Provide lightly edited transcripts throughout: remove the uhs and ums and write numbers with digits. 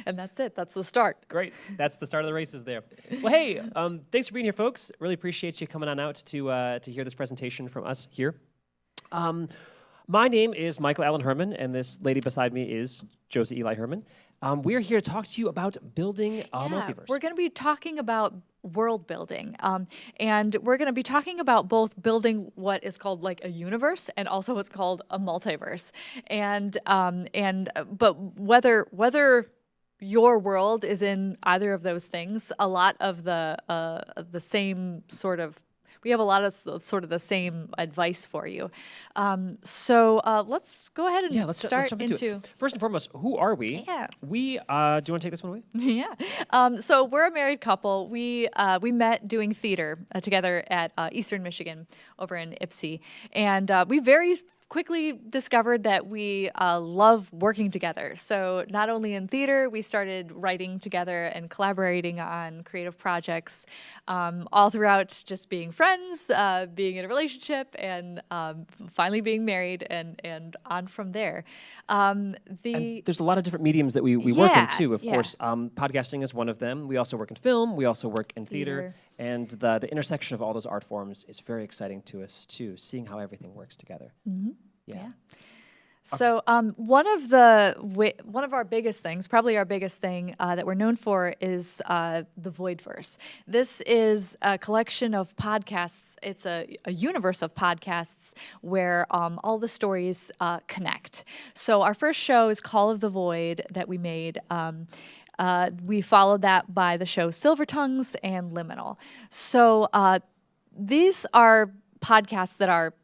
And that's it. That's the start. Great. That's the start of the races there. Well, hey, thanks for being here, folks. Really appreciate you coming on out to hear this presentation from us here. My name is Michael Allen Herman, and this lady beside me is Josie Eli Herman. We're here to talk to you about building a multiverse. We're going to be talking about world building, and we're going to be talking about both building what is called like a universe and also what's called a multiverse. But whether your world is in either of those things, a lot of the same sort of. We have a lot of sort of the same advice for you. So let's go ahead and let's start jump into it. First and foremost, who are we? Yeah. Do you want to take this one away? Yeah. So we're a married couple. We met doing theater together at Eastern Michigan over in Ypsi. And we very quickly discovered that we love working together. So not only in theater, we started writing together and collaborating on creative projects all throughout just being friends, being in a relationship, and finally being married and on from there. And there's a lot of different mediums that we work in too. Of course, podcasting is one of them. We also work in film. We also work in theater. And the intersection of all those art forms is very exciting to us too, seeing how everything works together. Mm-hmm. Yeah. So one of our biggest things, probably our biggest thing that we're known for is the Voidverse. This is a collection of podcasts. It's a universe of podcasts where all the stories connect. So our first show is Call of the Void that we made. We followed that by the show Silver Tongues and Liminal. So these are podcasts that are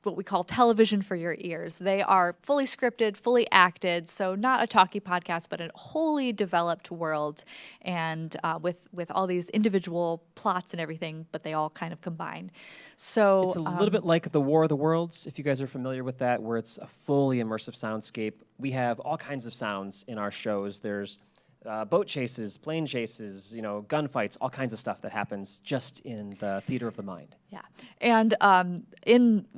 what we call television for your ears. They are fully scripted, fully acted, so not a talkie podcast, but a wholly developed world, and with all these individual plots and everything, but they all kind of combine. So it's a little bit like the War of the Worlds, if you guys are familiar with that, where it's a fully immersive soundscape. We have all kinds of sounds in our shows. There's boat chases, plane chases, gunfights, all kinds of stuff that happens just in the theater of the mind. Yeah, and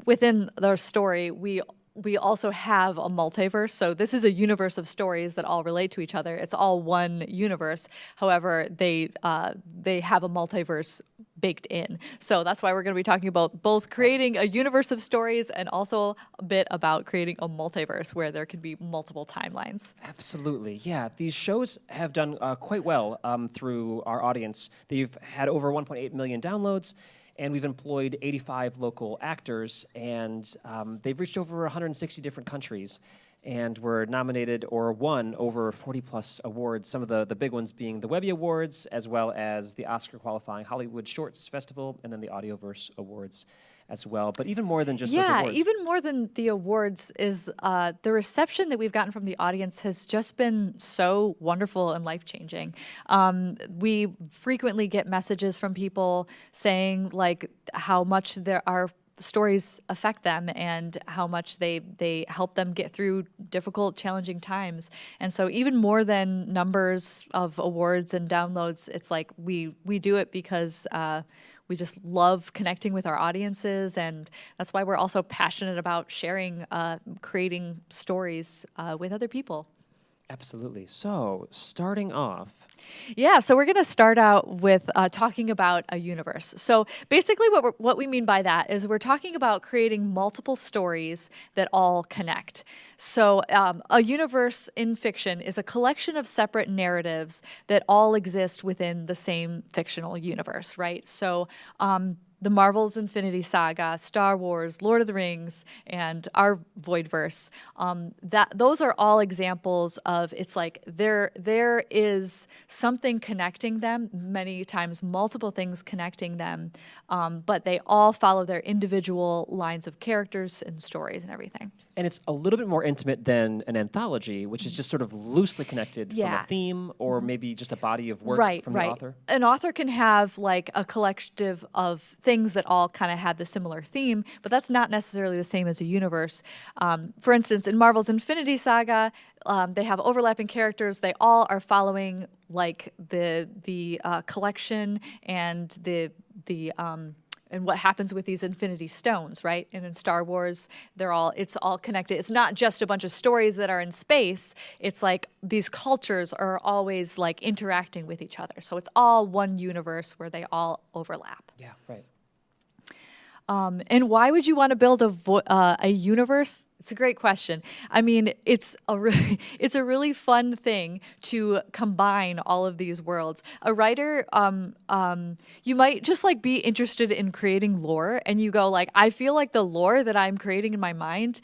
within their story, we also have a multiverse. So this is a universe of stories that all relate to each other. It's all one universe. However, they have a multiverse baked in. So that's why we're going to be talking about both creating a universe of stories and also a bit about creating a multiverse where there can be multiple timelines. Absolutely, yeah. These shows have done quite well through our audience. They've had over 1.8 million downloads, and we've employed 85 local actors, and they've reached over 160 different countries. And were nominated or won over 40-plus awards, some of the big ones being the Webby Awards, as well as the Oscar-qualifying Hollywood Shorts Festival, and then the Audioverse Awards as well. But even more than just those awards. Yeah, even more than the awards is the reception that we've gotten from the audience has just been so wonderful and life-changing. We frequently get messages from people saying like how much our stories affect them and how much they help them get through difficult, challenging times. And so even more than numbers of awards and downloads, it's like we do it because we just love connecting with our audiences, and that's why we're also passionate about sharing, creating stories with other people. Absolutely. So, starting off. Yeah, so we're going to start out with talking about a universe. So basically what we mean by that is we're talking about creating multiple stories that all connect. So a universe in fiction is a collection of separate narratives that all exist within the same fictional universe, right? So the Marvel's Infinity Saga, Star Wars, Lord of the Rings, and our Voidverse. Those are all examples of it's like there is something connecting them, many times multiple things connecting them, but they all follow their individual lines of characters and stories and everything. And it's a little bit more intimate than an anthology, which is just sort of loosely connected from a theme or maybe just a body of work from the author. An author can have like a collective of things that all kind of have the similar theme, but that's not necessarily the same as a universe. For instance, in Marvel's Infinity Saga, they have overlapping characters. They all are following like the collection and the and what happens with these Infinity Stones, right? And in Star Wars, it's all connected. It's not just a bunch of stories that are in space. It's like these cultures are always like interacting with each other. So it's all one universe where they all overlap. Yeah, right. And why would you want to build a universe? It's a great question. I mean, it's a really fun thing to combine all of these worlds. A writer, you might just like be interested in creating lore, and you go like, I feel like the lore that I'm creating in my mind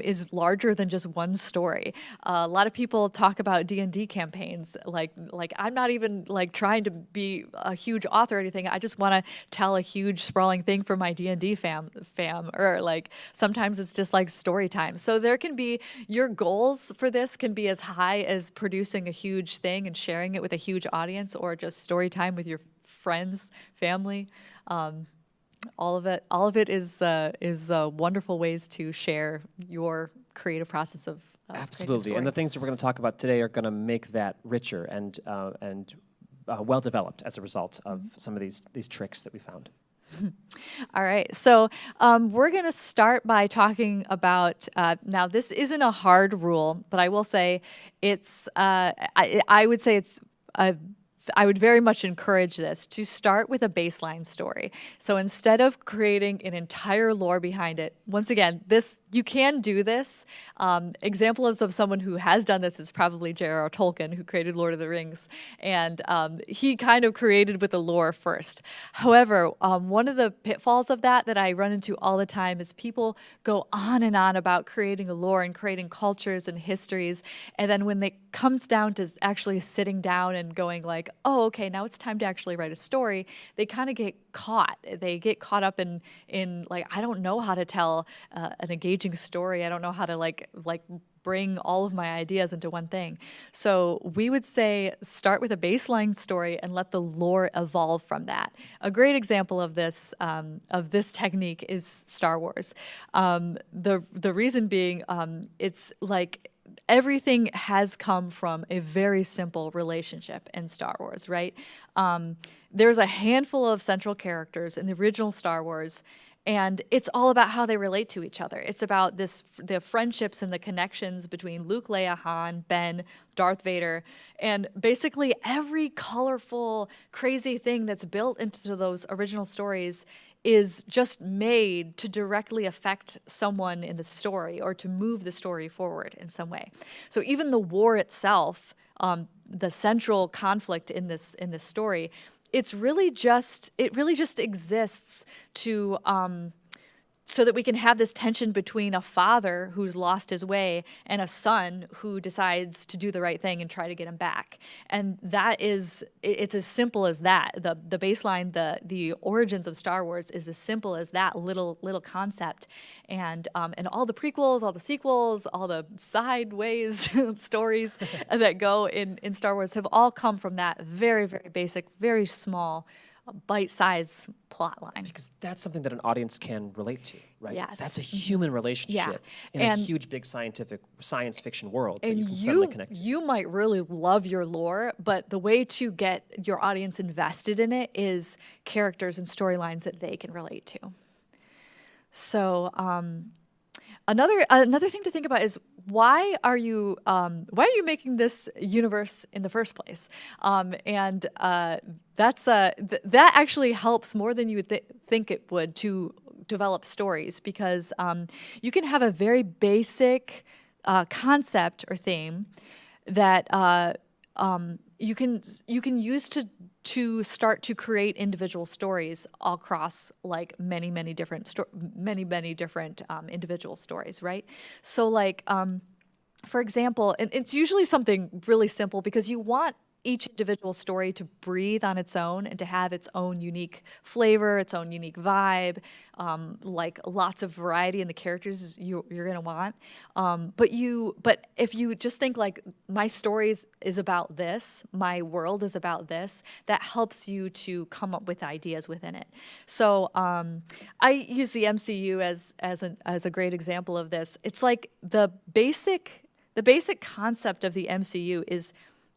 is larger than just one story. A lot of people talk about D&D campaigns. Like I'm not even like trying to be a huge author or anything. I just want to tell a huge sprawling thing for my D&D fam, or like sometimes it's just like story time. So there can be, your goals for this can be as high as producing a huge thing and sharing it with a huge audience, or just story time with your friends, family. All of it is wonderful ways to share your creative process of creating a Absolutely, story. and the things that we're going to talk about today are going to make that richer and well developed as a result of some of these tricks that we found. All right, so we're going to start by talking about, now this isn't a hard rule, but I will say it's, I would say it's, I would very much encourage this to start with a baseline story. So instead of creating an entire lore behind it, once again, you can do this. Examples of someone who has done this is probably J.R.R. Tolkien, who created Lord of the Rings, and he kind of created with the lore first. However, one of the pitfalls of that I run into all the time is people go on and on about creating a lore and creating cultures and histories, and then when it comes down to actually sitting down and going like, oh, okay, now it's time to actually write a story, they kind of get caught. They get caught up in like, I don't know how to tell an engaging story. I don't know how to like bring all of my ideas into one thing. So we would say start with a baseline story and let the lore evolve from that. A great example of this technique is Star Wars. The reason being, it's like, everything has come from a very simple relationship in Star Wars, right? There's a handful of central characters in the original Star Wars, and it's all about how they relate to each other. It's about the friendships and the connections between Luke, Leia, Han, Ben, Darth Vader, and basically every colorful, crazy thing that's built into those original stories is just made to directly affect someone in the story or to move the story forward in some way. So even the war itself, the central conflict in this story, it really just exists to so that we can have this tension between a father who's lost his way and a son who decides to do the right thing and try to get him back. And it's as simple as that. The baseline, the origins of Star Wars is as simple as that little concept. And all the prequels, all the sequels, all the sideways stories that go in Star Wars have all come from that very, very basic, very small, bite-sized plot line. Because that's something that an audience can relate to, right? Yes. That's a human relationship in a huge, big science fiction world that you can suddenly connect to. You might really love your lore, but the way to get your audience invested in it is characters and storylines that they can relate to. So another thing to think about is why are you making this universe in the first place? That actually helps more than you would think it would to develop stories, because you can have a very basic concept or theme that you can use to start to create individual stories across like many different individual stories, right? So like for example, and it's usually something really simple, because you want each individual story to breathe on its own and to have its own unique flavor, its own unique vibe, like lots of variety in the characters you're gonna want. But if you just think like, my story is about this, my world is about this, that helps you to come up with ideas within it. So I use the MCU as a great example of this. It's like the basic concept of the MCU is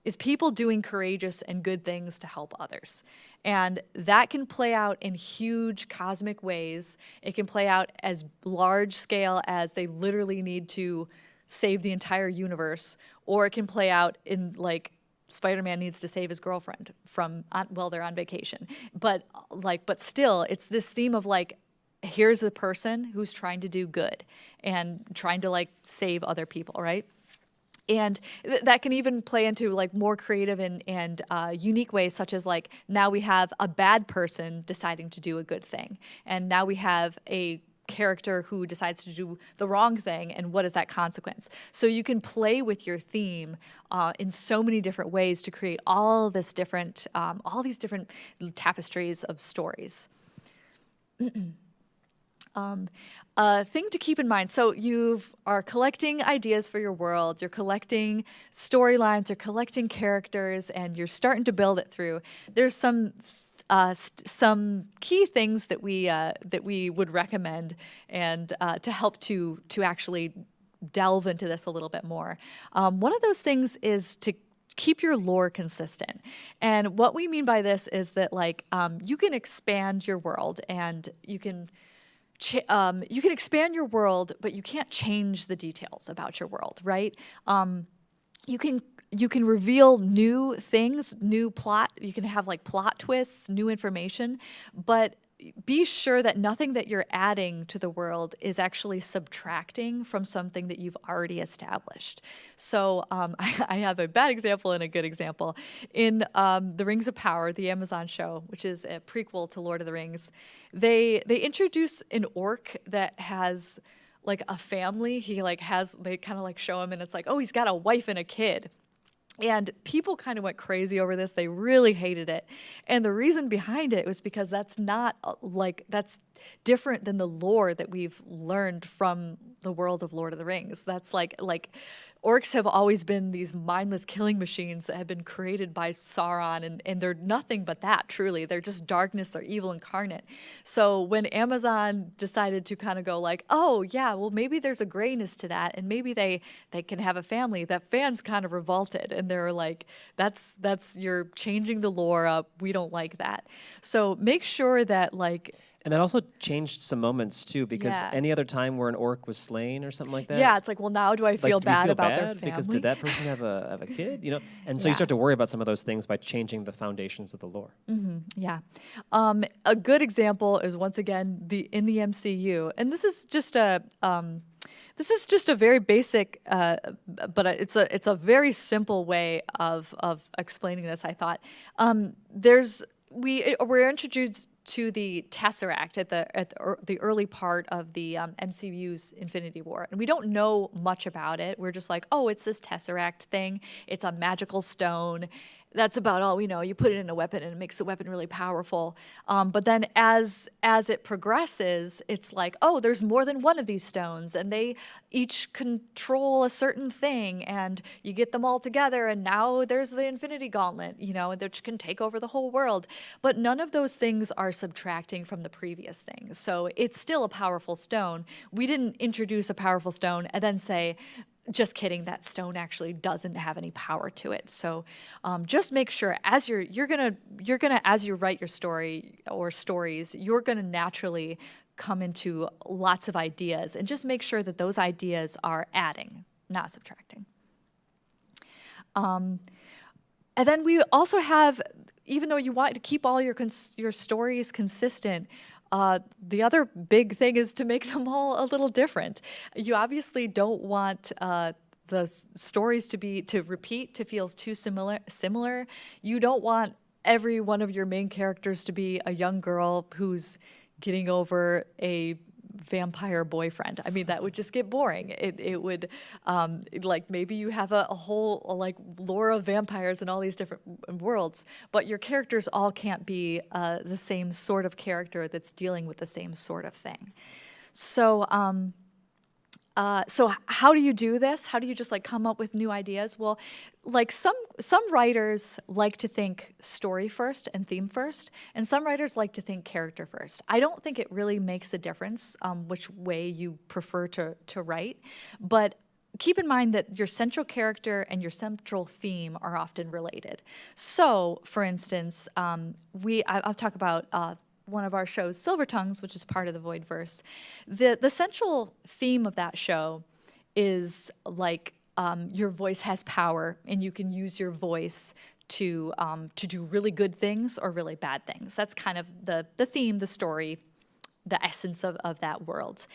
is people doing courageous and good things to help others. And that can play out in huge cosmic ways. It can play out as large scale as they literally need to save the entire universe, or it can play out in like Spider-Man needs to save his girlfriend from while they're on vacation. But still, it's this theme of like, here's a person who's trying to do good and trying to like save other people, right? And that can even play into like more creative and unique ways, such as like now we have a bad person deciding to do a good thing, and now we have a character who decides to do the wrong thing, and what is that consequence? So you can play with your theme in so many different ways to create all these different tapestries of stories. Thing to keep in mind. So you are collecting ideas for your world, you're collecting storylines, you're collecting characters, and you're starting to build it through. There's some key things that we would recommend and to help to actually delve into this a little bit more. One of those things is to keep your lore consistent. And what we mean by this is that like you can expand your world and you can expand your world, but you can't change the details about your world, right? You can reveal new things, new plot. You can have like plot twists, new information, but be sure that nothing that you're adding to the world is actually subtracting from something that you've already established. So I have a bad example and a good example. In The Rings of Power, the Amazon show, which is a prequel to Lord of the Rings, they introduce an orc that has like a family. They kind of like show him and it's like, oh, he's got a wife and a kid. And people kind of went crazy over this. They really hated it. And the reason behind it was because that's not that's different than the lore that we've learned from the world of Lord of the Rings. That's like orcs have always been these mindless killing machines that have been created by Sauron, and they're nothing but that, truly. They're just darkness, they're evil incarnate. So when Amazon decided to kind of go like, oh yeah, well maybe there's a grayness to that, and maybe they can have a family, that fans kind of revolted, and they're like, that's you're changing the lore up, we don't like that. So make sure that like... And that also changed some moments too, because any other time where an orc was slain or something like that. Yeah, it's like, well, now do I feel do we bad feel about bad their family? because did that person have a kid? You know, and so you start to worry about some of those things by changing the foundations of the lore. Mm-hmm. Yeah, a good example is once again in the MCU, and this is just a very basic, but it's a very simple way of explaining this. I thought we're introduced to the Tesseract at the early part of the MCU's Infinity War, and we don't know much about it. We're just like, oh, it's this Tesseract thing. It's a magical stone. That's about all we know. You put it in a weapon and it makes the weapon really powerful. But then as it progresses, it's like, oh, there's more than one of these stones and they each control a certain thing, and you get them all together and now there's the Infinity Gauntlet, you know, which can take over the whole world. But none of those things are subtracting from the previous things. So it's still a powerful stone. We didn't introduce a powerful stone and then say, just kidding, that stone actually doesn't have any power to it. So just make sure as you're gonna as you write your story or stories, you're gonna naturally come into lots of ideas, and just make sure that those ideas are adding, not subtracting. And then we also have, even though you want to keep all your stories consistent, the other big thing is to make them all a little different. You obviously don't want the stories to repeat, to feel too similar. You don't want every one of your main characters to be a young girl who's getting over a vampire boyfriend. I mean, that would just get boring. It would, like, maybe you have a whole like lore of vampires in all these different worlds, but your characters all can't be the same sort of character that's dealing with the same sort of thing. So so how do you do this? How do you just like come up with new ideas? Well, like some writers like to think story first and theme first, and some writers like to think character first. I don't think it really makes a difference which way you prefer to write, but keep in mind that your central character and your central theme are often related. So, for instance, I'll talk about one of our shows, Silver Tongues, which is part of the Voidverse. The central theme of that show is like your voice has power, and you can use your voice to do really good things or really bad things. That's kind of the theme, the story, the essence of that world.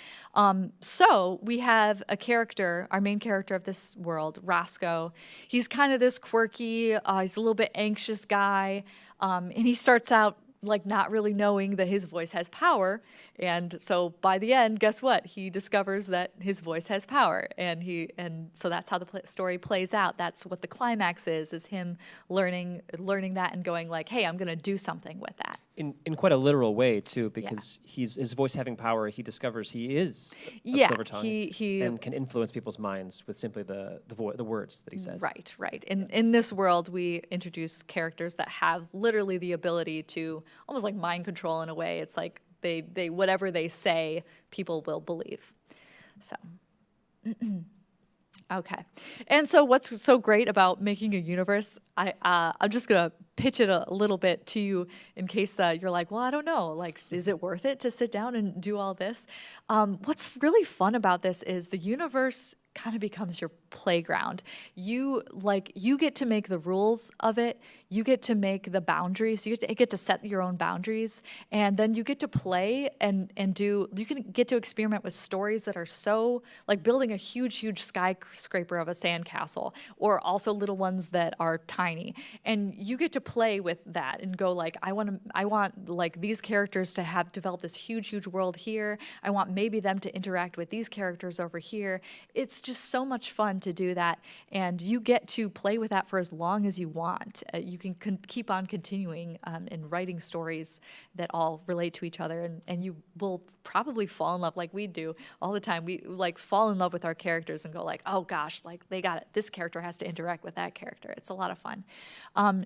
So we have a character, our main character of this world, Roscoe. He's kind of this quirky, he's a little bit anxious guy, and he starts out like not really knowing that his voice has power. And so by the end, guess what? He discovers that his voice has power, and so that's how the story plays out. That's what the climax is him learning that and going like, hey, I'm going to do something with that. In quite a literal way too, because his voice having power, he discovers he is a silver tongue, he and can influence people's minds with simply the words that he says. Right. In this world, we introduce characters that have literally the ability to almost like mind control in a way. It's like they whatever they say, people will believe. So. Okay. And so what's so great about making a universe, I'm just going to pitch it a little bit to you in case you're like, well, I don't know, like, is it worth it to sit down and do all this? What's really fun about this is the universe kind of becomes your playground. You get to make the rules of it. You get to make the boundaries. You get to set your own boundaries, and then you get to play and do. You can get to experiment with stories that are so like building a huge skyscraper of a sandcastle, or also little ones that are tiny. And you get to play with that and go like, I want like these characters to have developed this huge world here. I want maybe them to interact with these characters over here. It's just so much fun to do that, and you get to play with that for as long as you want. You can keep on continuing and writing stories that all relate to each other, and you will probably fall in love like we do all the time. We like fall in love with our characters and go like, oh gosh, like they got it. This character has to interact with that character. It's a lot of fun.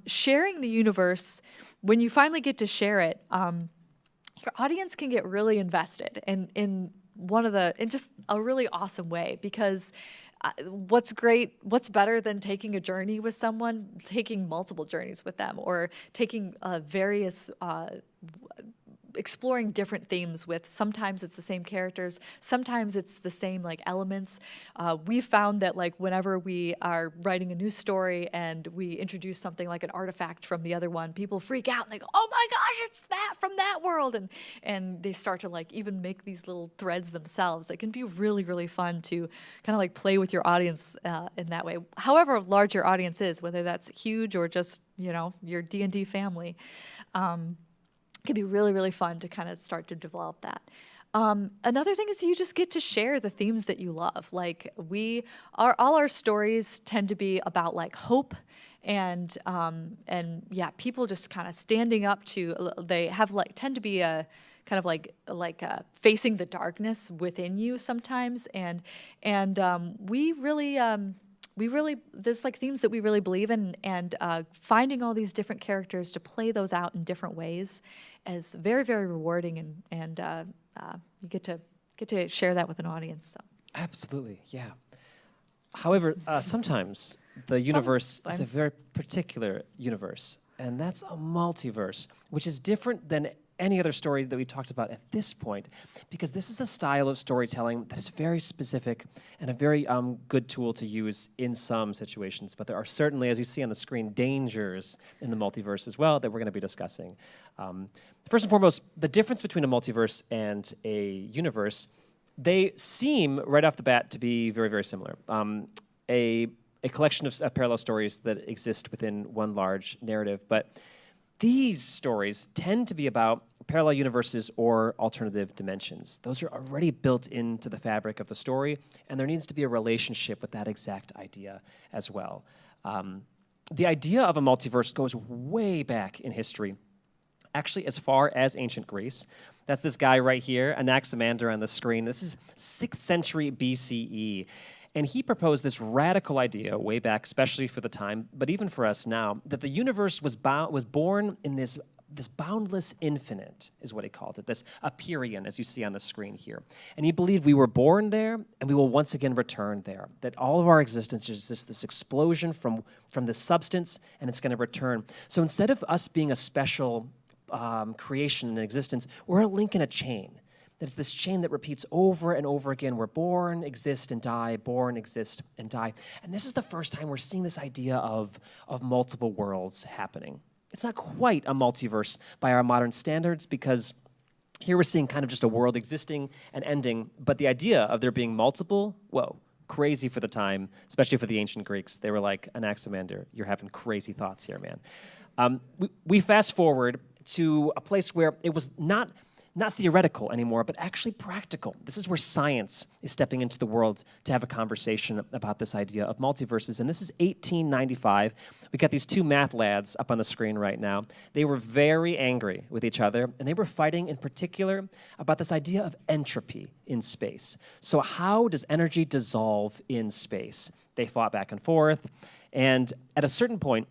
Sharing the universe, when you finally get to share it, your audience can get really invested in just a really awesome way, because what's better than taking a journey with someone, taking multiple journeys with them, or taking various exploring different themes with, sometimes it's the same characters, sometimes it's the same like elements. We found that like whenever we are writing a new story and we introduce something like an artifact from the other one, people freak out and they go, oh my gosh, it's that from that world, and they start to like even make these little threads themselves. It can be really fun to kind of like play with your audience in that way, however large your audience is, whether that's huge or just your D&D family. It can be really fun to kind of start to develop that. Another thing is you just get to share the themes that you love. Like all our stories tend to be about like hope and people just kind of standing up to. They have tend to be a kind of like facing the darkness within you sometimes, and we really there's like themes that we really believe in, and finding all these different characters to play those out in different ways is very rewarding, and you get to share that with an audience. So. Absolutely, yeah. However, sometimes the universe is a very particular universe, and that's a multiverse, which is different than any other story that we talked about at this point, because this is a style of storytelling that is very specific and a very good tool to use in some situations. But there are certainly, as you see on the screen, dangers in the multiverse as well that we're going to be discussing. First and foremost, the difference between a multiverse and a universe, they seem right off the bat to be very similar. A collection of parallel stories that exist within one large narrative, but these stories tend to be about parallel universes or alternative dimensions. Those are already built into the fabric of the story, and there needs to be a relationship with that exact idea as well. The idea of a multiverse goes way back in history, actually as far as ancient Greece. That's this guy right here, Anaximander on the screen. This is 6th century BCE. And he proposed this radical idea way back, especially for the time, but even for us now, that the universe was born in this this boundless infinite is what he called it, this aperion, as you see on the screen here. And he believed we were born there and we will once again return there, that all of our existence is just this explosion from this substance, and it's going to return. So instead of us being a special creation and existence, we're a link in a chain. It's this chain that repeats over and over again. We're born, exist, and die, born, exist, and die. And this is the first time we're seeing this idea of multiple worlds happening. It's not quite a multiverse by our modern standards, because here we're seeing kind of just a world existing and ending, but the idea of there being multiple, whoa, crazy for the time, especially for the ancient Greeks. They were like, Anaximander, you're having crazy thoughts here, man. We fast forward to a place where it was not theoretical anymore, but actually practical. This is where science is stepping into the world to have a conversation about this idea of multiverses. And this is 1895. We got these two math lads up on the screen right now. They were very angry with each other, and they were fighting in particular about this idea of entropy in space. So how does energy dissolve in space? They fought back and forth, and at a certain point,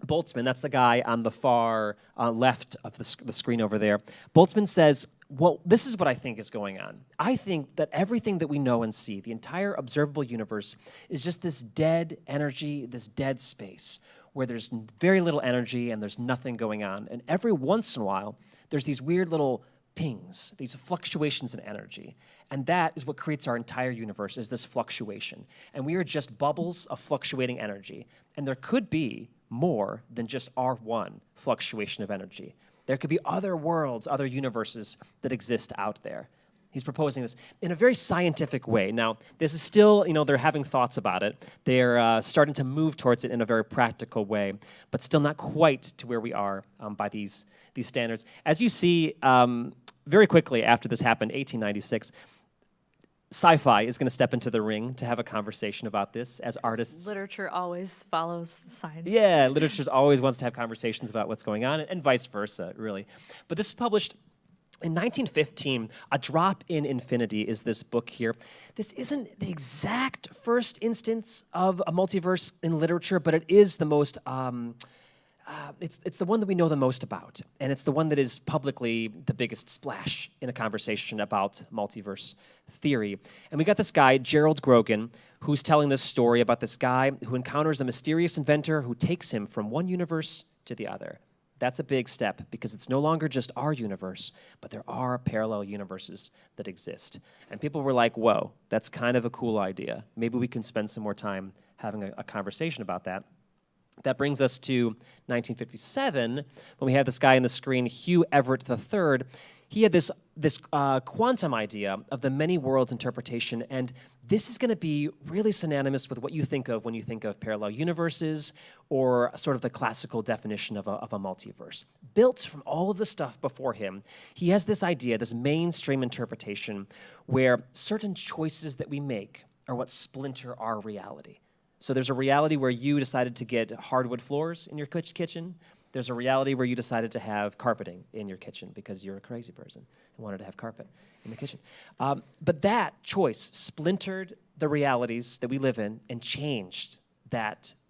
Boltzmann, that's the guy on the far left of the screen over there, Boltzmann says, well, this is what I think is going on. I think that everything that we know and see, the entire observable universe, is just this dead energy, this dead space, where there's very little energy and there's nothing going on. And every once in a while, there's these weird little pings, these fluctuations in energy. And that is what creates our entire universe, is this fluctuation. And we are just bubbles of fluctuating energy. And there could be more than just our one fluctuation of energy. There could be other worlds, other universes that exist out there. He's proposing this in a very scientific way. Now, this is still, they're having thoughts about it. They're starting to move towards it in a very practical way, but still not quite to where we are by these standards. As you see, very quickly after this happened, 1896, sci-fi is going to step into the ring to have a conversation about this as artists. Literature always follows science. Yeah, literature always wants to have conversations about what's going on, and vice versa, really. But this is published in 1915. A Drop in Infinity is this book here. This isn't the exact first instance of a multiverse in literature, but it is the most it's the one that we know the most about, and it's the one that is publicly the biggest splash in a conversation about multiverse theory. And we got this guy, Gerald Grogan, who's telling this story about this guy who encounters a mysterious inventor who takes him from one universe to the other. That's a big step, because it's no longer just our universe, but there are parallel universes that exist. And people were like, whoa, that's kind of a cool idea. Maybe we can spend some more time having a conversation about that. That brings us to 1957, when we have this guy on the screen, Hugh Everett III. He had this quantum idea of the many worlds interpretation, and this is going to be really synonymous with what you think of when you think of parallel universes, or sort of the classical definition of a multiverse. Built from all of the stuff before him, he has this idea, this mainstream interpretation, where certain choices that we make are what splinter our reality. So there's a reality where you decided to get hardwood floors in your kitchen. There's a reality where you decided to have carpeting in your kitchen because you're a crazy person and wanted to have carpet in the kitchen. But that choice splintered the realities that we live in and changed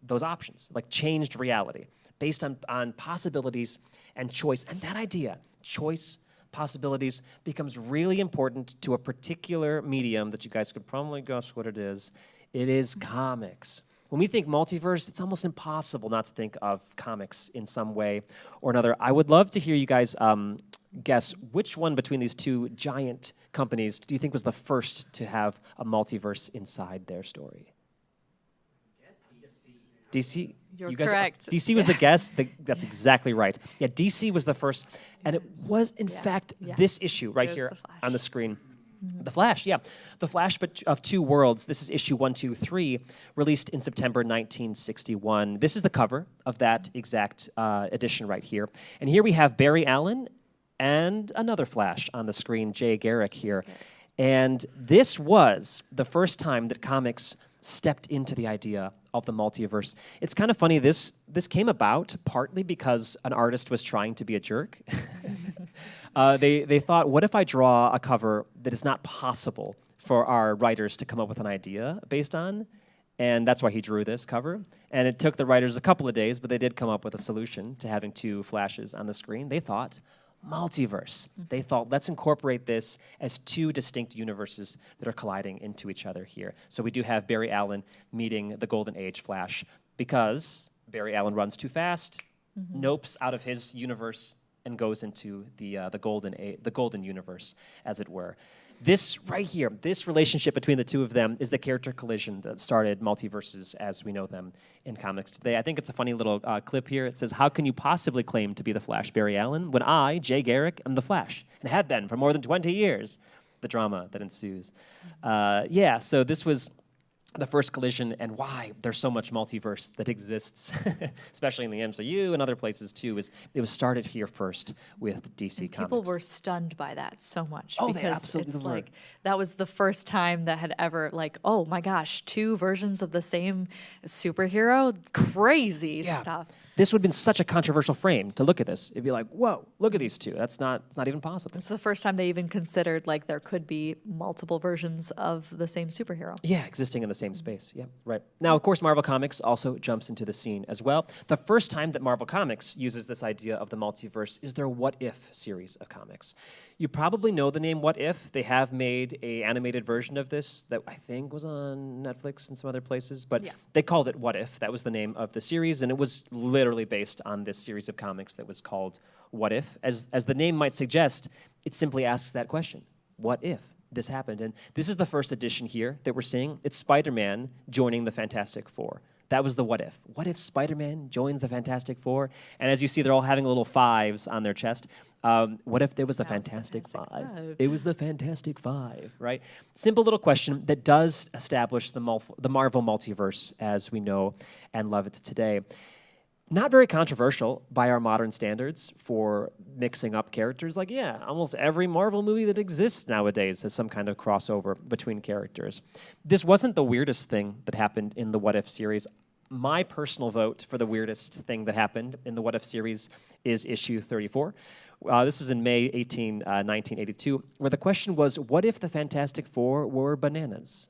those options, like changed reality based on possibilities and choice. And that idea, choice, possibilities, becomes really important to a particular medium that you guys could probably guess what it is. It is comics. When we think multiverse, it's almost impossible not to think of comics in some way or another. I would love to hear you guys guess which one between these two giant companies do you think was the first to have a multiverse inside their story? DC? You're correct. DC was the guess. That's exactly right. Yeah, DC was the first, and it was, in fact, this issue right here on the screen. The Flash, yeah. The Flash of Two Worlds. This is issue 123, released in September 1961. This is the cover of that exact edition right here. And here we have Barry Allen and another Flash on the screen, Jay Garrick here. And this was the first time that comics stepped into the idea of the multiverse. It's kind of funny, this came about partly because an artist was trying to be a jerk. They thought, what if I draw a cover that is not possible for our writers to come up with an idea based on? and that's why he drew this cover. And it took the writers a couple of days, but they did come up with a solution to having two Flashes on the screen. They thought, multiverse. They thought, let's incorporate this as two distinct universes that are colliding into each other here. So we do have Barry Allen meeting the Golden Age Flash because Barry Allen runs too fast, nopes out of his universe, and goes into the golden universe, as it were. This right here, this relationship between the two of them is the character collision that started multiverses as we know them in comics today. I think it's a funny little clip here. It says, "How can you possibly claim to be the Flash, Barry Allen, when I, Jay Garrick, am the Flash, and have been for more than 20 years?" The drama that ensues. Yeah, so this was the first collision, and why there's so much multiverse that exists, especially in the MCU and other places too, is it was started here first with DC Comics. People were stunned by that so much. Oh, they because absolutely it's were. like that was the first time that had ever oh my gosh, two versions of the same superhero, crazy stuff. This would have been such a controversial frame to look at this. It'd be like, whoa, look at these two. It's not even possible. It's the first time they even considered there could be multiple versions of the same superhero. Yeah, existing in the same space. Yeah, right. Now, of course, Marvel Comics also jumps into the scene as well. The first time that Marvel Comics uses this idea of the multiverse is their What If series of comics. You probably know the name What If. They have made an animated version of this that I think was on Netflix and some other places, but they called it What If. That was the name of the series, and it was literally based on this series of comics that was called What If. As the name might suggest, it simply asks that question. What if this happened? And this is the first edition here that we're seeing. It's Spider-Man joining the Fantastic Four. That was the what if. What if Spider-Man joins the Fantastic Four? And as you see, they're all having little fives on their chest. What if there was the Fantastic Five? It was the Fantastic Five, right? Simple little question that does establish the Marvel multiverse as we know and love it today. Not very controversial by our modern standards for mixing up characters. Almost every Marvel movie that exists nowadays has some kind of crossover between characters. This wasn't the weirdest thing that happened in the What If series. My personal vote for the weirdest thing that happened in the What If series is issue 34. This was in May 1982, where the question was, what if the Fantastic Four were bananas?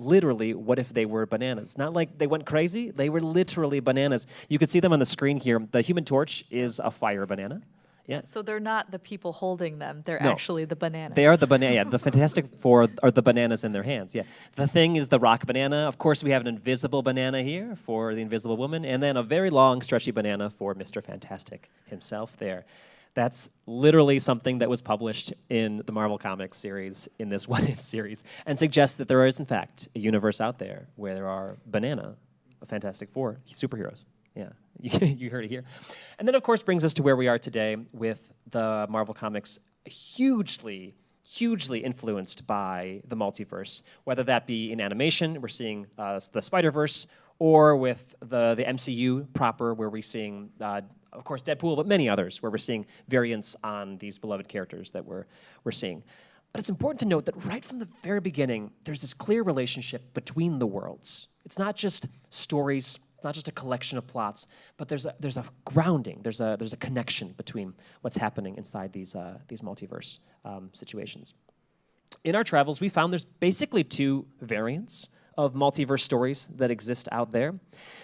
Literally, what if they were bananas? Not like they went crazy, they were literally bananas. You could see them on the screen here. The Human Torch is a fire banana. Yeah. So they're not the people holding them, they're No. actually the bananas. They are the banana. Yeah, the Fantastic Four are the bananas in their hands. Yeah. The Thing is the rock banana. Of course, we have an invisible banana here for the Invisible Woman, and then a very long, stretchy banana for Mr. Fantastic himself there. That's literally something that was published in the Marvel Comics series, in this What If series, and suggests that there is, in fact, a universe out there where there are Fantastic Four superheroes. Yeah, you heard it here. And then, of course, brings us to where we are today with the Marvel Comics hugely influenced by the multiverse, whether that be in animation, we're seeing the Spider-Verse, or with the MCU proper, where we're seeing of course, Deadpool, but many others, where we're seeing variants on these beloved characters that we're seeing. But it's important to note that right from the very beginning, there's this clear relationship between the worlds. It's not just stories, it's not just a collection of plots, but there's a grounding, there's a connection between what's happening inside these multiverse situations. In our travels, we found there's basically two variants of multiverse stories that exist out there.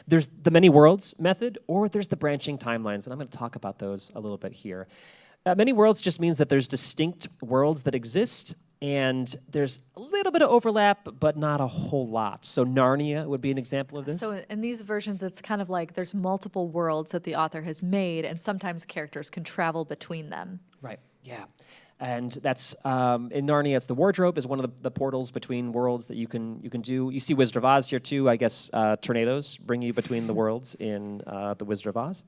There's the many worlds method, or there's the branching timelines, and I'm going to talk about those a little bit here. Many worlds just means that there's distinct worlds that exist, and there's a little bit of overlap, but not a whole lot. So Narnia would be an example of this. So in these versions, it's kind of like there's multiple worlds that the author has made, and sometimes characters can travel between them. Right, yeah. And that's, in Narnia, it's the wardrobe is one of the portals between worlds that you can do. You see Wizard of Oz here too. I guess tornadoes bring you between the worlds in the Wizard of Oz.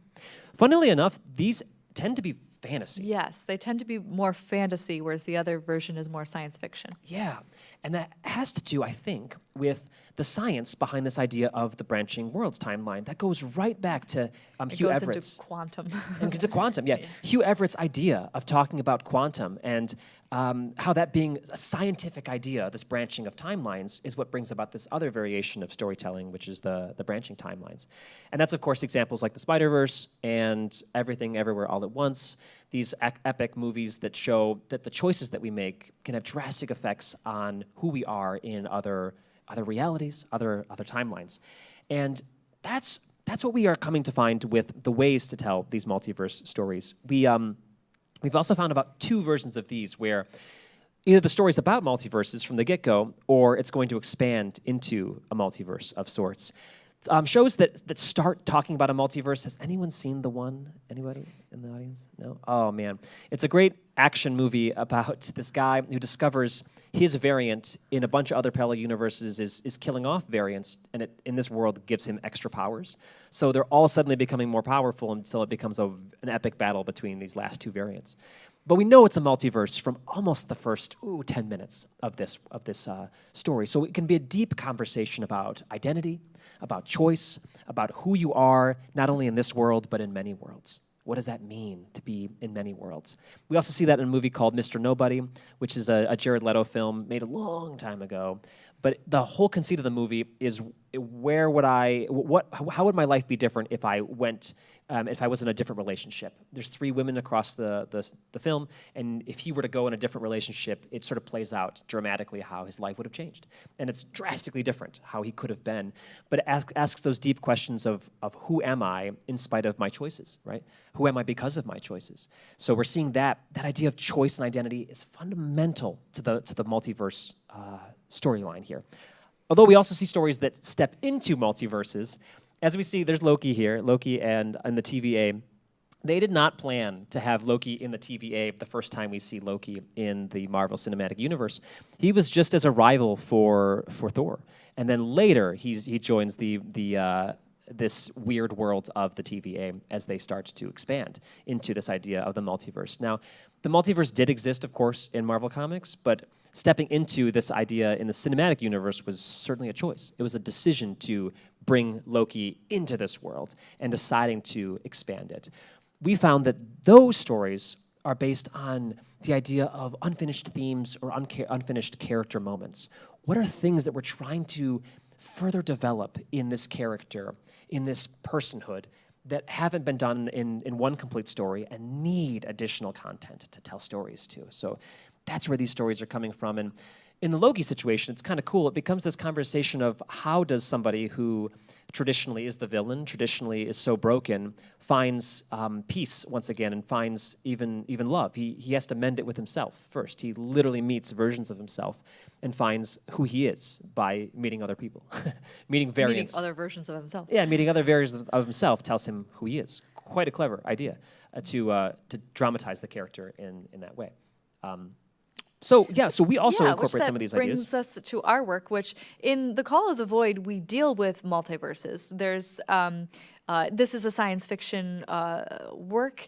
Funnily enough, these tend to be fantasy. Yes, they tend to be more fantasy, whereas the other version is more science fiction. Yeah, and that has to do, I think, with the science behind this idea of the branching worlds timeline. That goes right back to Hugh Everett's. It goes into quantum. And into quantum, yeah. Hugh Everett's idea of talking about quantum and how that being a scientific idea, this branching of timelines, is what brings about this other variation of storytelling, which is the branching timelines. And that's, of course, examples like the Spider-Verse and Everything Everywhere All at Once, these epic movies that show that the choices that we make can have drastic effects on who we are in other other realities, other timelines. And that's what we are coming to find with the ways to tell these multiverse stories. We've also found about 2 versions of these where either the story's about multiverses from the get-go, or it's going to expand into a multiverse of sorts. Shows that start talking about a multiverse. Has anyone seen The One? Anybody in the audience? No? Oh, man. It's a great action movie about this guy who discovers his variant in a bunch of other parallel universes is killing off variants, and it, in this world, gives him extra powers. So they're all suddenly becoming more powerful until it becomes an epic battle between these last 2 variants. But we know it's a multiverse from almost the first 10 minutes of this story. So it can be a deep conversation about identity, about choice, about who you are, not only in this world, but in many worlds. What does that mean to be in many worlds? We also see that in a movie called Mr. Nobody, which is a Jared Leto film made a long time ago. But the whole conceit of the movie is how would my life be different if I was in a different relationship? There's 3 women across the film, and if he were to go in a different relationship, it sort of plays out dramatically how his life would have changed. And it's drastically different how he could have been. But it asks those deep questions of who am I in spite of my choices, right? Who am I because of my choices? So we're seeing that idea of choice and identity is fundamental to the multiverse storyline here. Although we also see stories that step into multiverses. As we see, there's Loki here, Loki and the TVA. They did not plan to have Loki in the TVA the first time we see Loki in the Marvel Cinematic Universe. He was just as a rival for Thor. And then later, he joins this weird world of the TVA as they start to expand into this idea of the multiverse. Now, the multiverse did exist, of course, in Marvel Comics, but stepping into this idea in the cinematic universe was certainly a choice. It was a decision to bring Loki into this world and deciding to expand it. We found that those stories are based on the idea of unfinished themes or unfinished character moments. What are things that we're trying to further develop in this character, in this personhood, that haven't been done in one complete story and need additional content to tell stories to? So that's where these stories are coming from. And in the Loki situation, it's kind of cool. It becomes this conversation of how does somebody who traditionally is the villain, traditionally is so broken, finds peace once again and finds even love. He has to mend it with himself first. He literally meets versions of himself and finds who he is by meeting other people, meeting variants. Meeting other versions of himself. Yeah, meeting other versions of himself tells him who he is. Quite a clever idea to dramatize the character in that way. So we also incorporate some of these ideas. Which brings us to our work, which in The Call of the Void, we deal with multiverses. There's this is a science fiction work.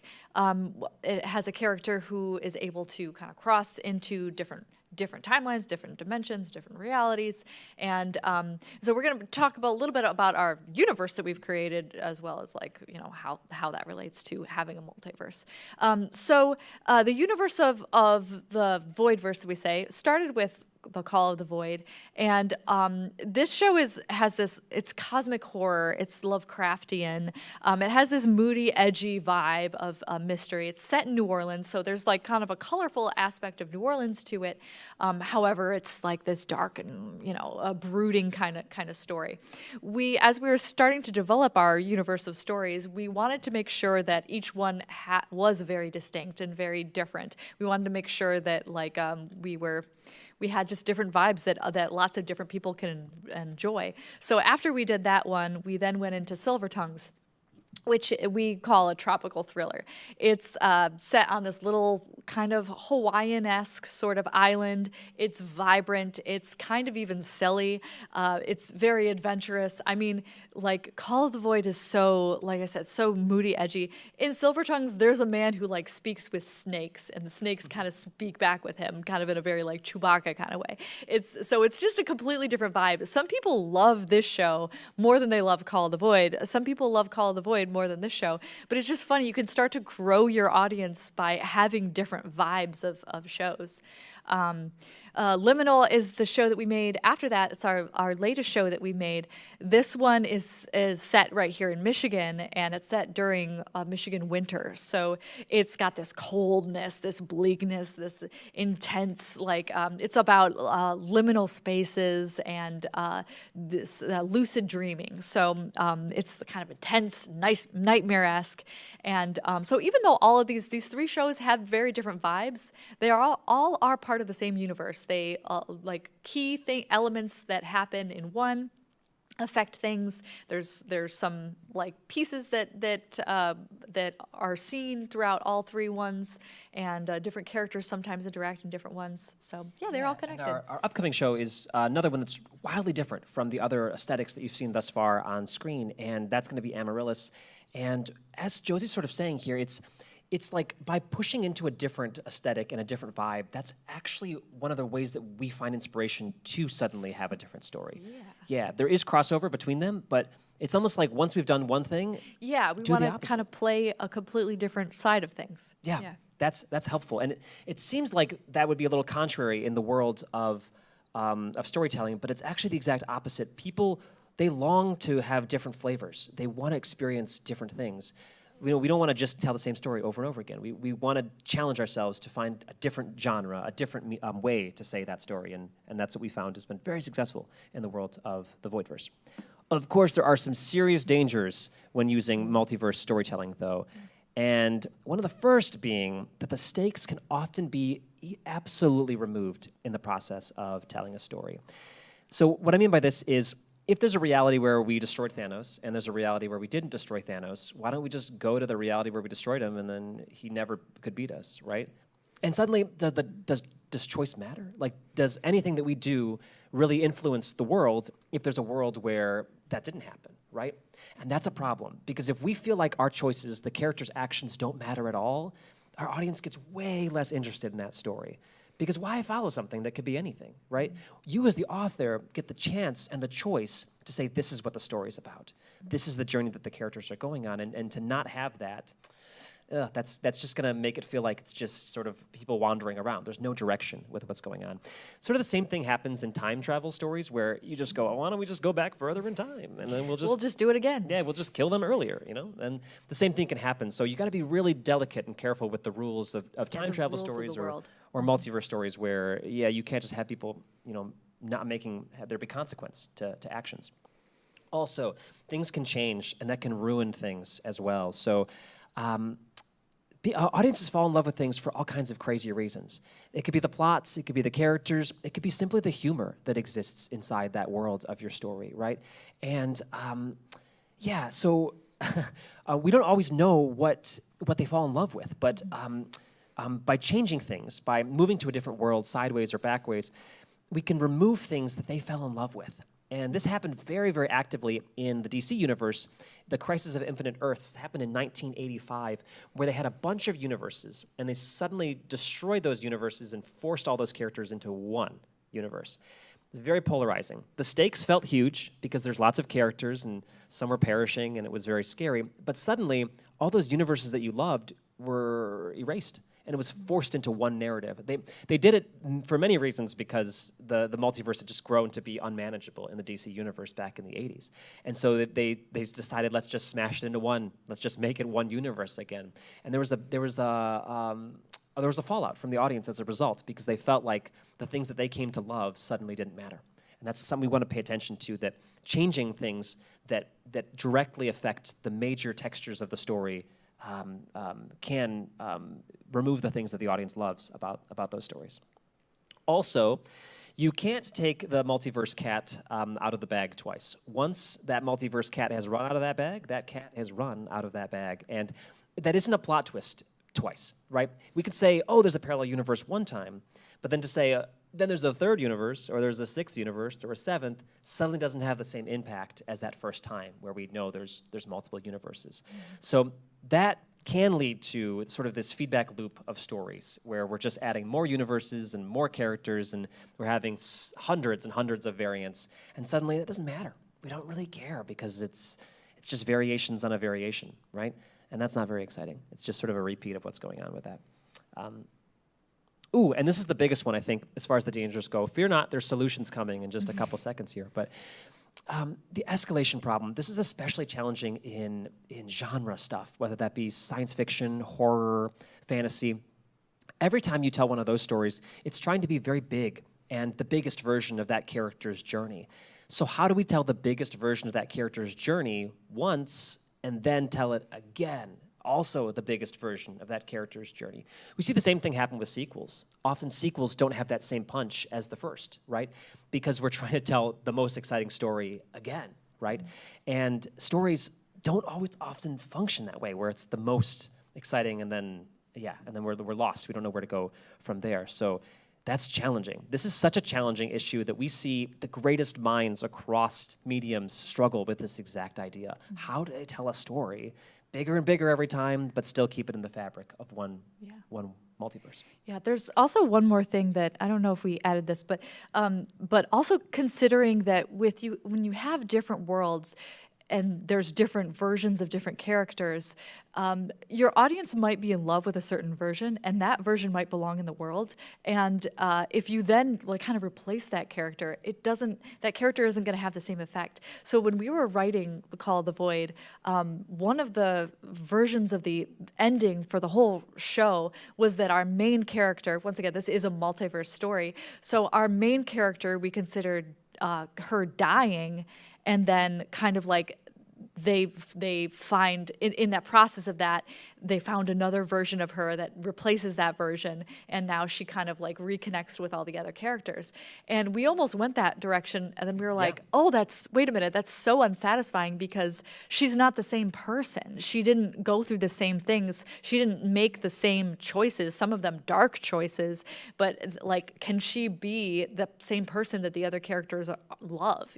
It has a character who is able to kind of cross into different timelines, different dimensions, different realities. And so we're going to talk a little bit about our universe that we've created, as well as how that relates to having a multiverse. So the universe of the Voidverse, we say, started with The Call of the Void, and this show it's cosmic horror, it's Lovecraftian, it has this moody, edgy vibe of mystery. It's set in New Orleans, so there's like kind of a colorful aspect of New Orleans to it. However, it's like this dark and a brooding kind of story. As we were starting to develop our universe of stories, we wanted to make sure that each one was very distinct and very different. We wanted to make sure that we had just different vibes that lots of different people can enjoy. So after we did that one, we then went into Silver Tongues, which we call a tropical thriller. It's set on this little kind of Hawaiian-esque sort of island. It's vibrant. It's kind of even silly. It's very adventurous. I mean, Call of the Void is so, like I said, so moody, edgy. In Silver Tongues, there's a man who speaks with snakes, and the snakes kind of speak back with him, kind of in a very Chewbacca kind of way. It's just a completely different vibe. Some people love this show more than they love Call of the Void. Some people love Call of the Void more than this show. But it's just funny. You can start to grow your audience by having different vibes of shows. Liminal is the show that we made after that. It's our latest show that we made. This one is set right here in Michigan, and it's set during Michigan winter. So it's got this coldness, this bleakness, this intense, like, it's about liminal spaces and this lucid dreaming. So it's the kind of intense, nice, nightmare-esque. And so even though all of these three shows have very different vibes, they are all are part of the same universe. They like key elements that happen in one affect things. There's some like pieces that are seen throughout all three ones, and different characters sometimes interact in different ones. So yeah, they're all connected. And our upcoming show is another one that's wildly different from the other aesthetics that you've seen thus far on screen, and that's going to be Amaryllis. And as Josie's sort of saying here, it's like by pushing into a different aesthetic and a different vibe, that's actually one of the ways that we find inspiration to suddenly have a different story. Yeah, there is crossover between them, but it's almost like once we've done one thing, we want to kind of play a completely different side of things. Yeah. That's helpful. And it seems like that would be a little contrary in the world of storytelling, but it's actually the exact opposite. People, they long to have different flavors. They want to experience different things. We don't want to just tell the same story over and over again. We want to challenge ourselves to find a different genre, a different way to say that story, and that's what we found has been very successful in the world of the Voidverse. Of course, there are some serious dangers when using multiverse storytelling, though, and one of the first being that the stakes can often be absolutely removed in the process of telling a story. So what I mean by this is, if there's a reality where we destroyed Thanos and there's a reality where we didn't destroy Thanos, why don't we just go to the reality where we destroyed him and then he never could beat us, right? And suddenly, does choice matter? Like, does anything that we do really influence the world if there's a world where that didn't happen, right? And that's a problem, because if we feel like our choices, the characters' actions don't matter at all, our audience gets way less interested in that story. Because why follow something that could be anything, right? You as the author get the chance and the choice to say, this is what the story's about. This is the journey that the characters are going on. And to not have that, that's just going to make it feel like it's just sort of people wandering around. There's no direction with what's going on. Sort of the same thing happens in time travel stories, where you just go, oh, why don't we just go back further in time? And then we'll just do it again. Yeah, we'll just kill them earlier, you know? And the same thing can happen. So you got to be really delicate and careful with the rules of time travel stories or multiverse stories, where, yeah, you can't just have people, you know, not have there be consequence to actions. Also, things can change, and that can ruin things as well. So audiences fall in love with things for all kinds of crazy reasons. It could be the plots, it could be the characters, it could be simply the humor that exists inside that world of your story, right? And so we don't always know what they fall in love with, but by changing things, by moving to a different world, sideways or backways, we can remove things that they fell in love with. And this happened very, very actively in the DC universe. The Crisis of Infinite Earths happened in 1985, where they had a bunch of universes, and they suddenly destroyed those universes and forced all those characters into one universe. It's very polarizing. The stakes felt huge because there's lots of characters, and some were perishing, and it was very scary. But suddenly, all those universes that you loved were erased, and it was forced into one narrative. They did it for many reasons, because the multiverse had just grown to be unmanageable in the DC universe back in the 80s. And so they decided, let's just smash it into one. Let's just make it one universe again. And there was a fallout from the audience as a result, because they felt like the things that they came to love suddenly didn't matter. And that's something we want to pay attention to, that changing things that directly affect the major textures of the story can remove the things that the audience loves about those stories. Also, you can't take the multiverse cat out of the bag twice. Once that multiverse cat has run out of that bag, that cat has run out of that bag. And that isn't a plot twist twice, right? We could say, oh, there's a parallel universe one time, but then to say, then there's a third universe, or there's a sixth universe, or a seventh, suddenly doesn't have the same impact as that first time, where we know there's multiple universes. So that can lead to sort of this feedback loop of stories, where we're just adding more universes and more characters, and we're having hundreds and hundreds of variants, and suddenly it doesn't matter. We don't really care, because it's just variations on a variation, right? And that's not very exciting. It's just sort of a repeat of what's going on with that. Ooh, and this is the biggest one, I think, as far as the dangers go. Fear not, there's solutions coming in just a couple seconds here. But the escalation problem, this is especially challenging in genre stuff, whether that be science fiction, horror, fantasy. Every time you tell one of those stories, it's trying to be very big and the biggest version of that character's journey. So how do we tell the biggest version of that character's journey once and then tell it again? Also the biggest version of that character's journey. We see the same thing happen with sequels. Often sequels don't have that same punch as the first, right? Because we're trying to tell the most exciting story again, right? And stories don't always often function that way, where it's the most exciting and then, we're lost. We don't know where to go from there. So that's challenging. This is such a challenging issue that we see the greatest minds across mediums struggle with this exact idea. How do they tell a story bigger and bigger every time, but still keep it in the fabric of one multiverse? Yeah, there's also one more thing that I don't know if we added this, but also considering that when you have different worlds and there's different versions of different characters, your audience might be in love with a certain version, and that version might belong in the world. And if you then kind of replace that character, that character isn't going to have the same effect. So when we were writing The Call of the Void, one of the versions of the ending for the whole show was that our main character, once again, this is a multiverse story, so our main character, we considered her dying, and then kind of like they find in that process of that, they found another version of her that replaces that version, and now she kind of like reconnects with all the other characters. And we almost went that direction, and then we were like, oh, wait a minute, that's so unsatisfying, because she's not the same person. She didn't go through the same things. She didn't make the same choices, some of them dark choices, but like, can she be the same person that the other characters love,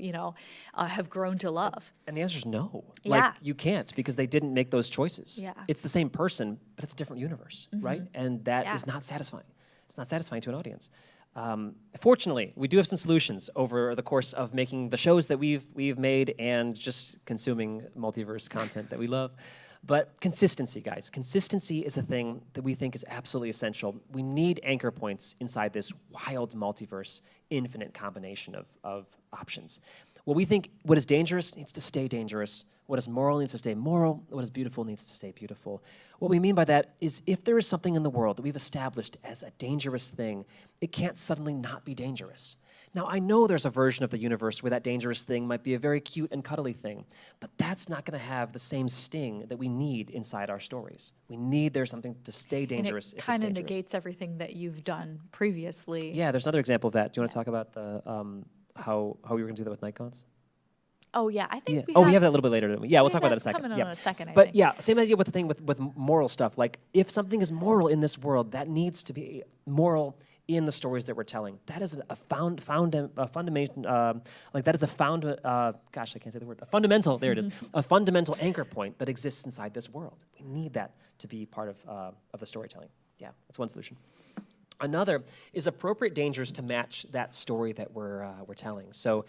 have grown to love? And the answer is no. Yeah. Like, you can't, because they didn't make those choices. Yeah. It's the same person, but it's a different universe, right? And that is not satisfying. It's not satisfying to an audience. Fortunately, we do have some solutions over the course of making the shows that we've made and just consuming multiverse content that we love. But consistency, guys. Consistency is a thing that we think is absolutely essential. We need anchor points inside this wild multiverse, infinite combination of options. What is dangerous needs to stay dangerous. What is moral needs to stay moral. What is beautiful needs to stay beautiful. What we mean by that is, if there is something in the world that we've established as a dangerous thing, it can't suddenly not be dangerous. Now, I know there's a version of the universe where that dangerous thing might be a very cute and cuddly thing, but that's not going to have the same sting that we need inside our stories. We need there's something to stay dangerous. And it kind of negates everything that you've done previously. Yeah, there's another example of that. Do you want to talk about the how we were going to do that with night gaunts? Oh yeah, I think we have that a little bit later. Yeah, we'll talk about that in a second. Coming on in a second, I but think. Yeah, same idea with the thing with moral stuff. Like, if something is moral in this world, that needs to be moral in the stories that we're telling. That is a fundamental. Gosh, I can't say the word. A fundamental. There it is. A fundamental anchor point that exists inside this world. We need that to be part of the storytelling. Yeah, that's one solution. Another is appropriate dangers to match that story that we're telling. So,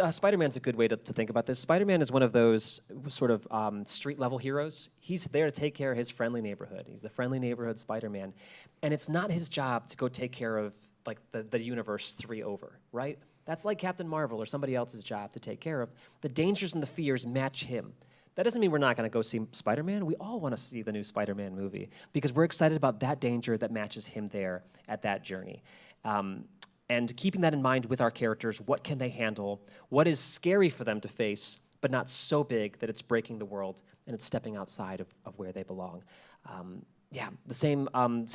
Spider-Man's a good way to think about this. Spider-Man is one of those sort of street-level heroes. He's there to take care of his friendly neighborhood. He's the friendly neighborhood Spider-Man. And it's not his job to go take care of like the universe 3 over, right? That's like Captain Marvel or somebody else's job to take care of. The dangers and the fears match him. That doesn't mean we're not going to go see Spider-Man. We all want to see the new Spider-Man movie because we're excited about that danger that matches him there at that journey. And keeping that in mind with our characters, what can they handle? What is scary for them to face, but not so big that it's breaking the world and it's stepping outside of where they belong? The same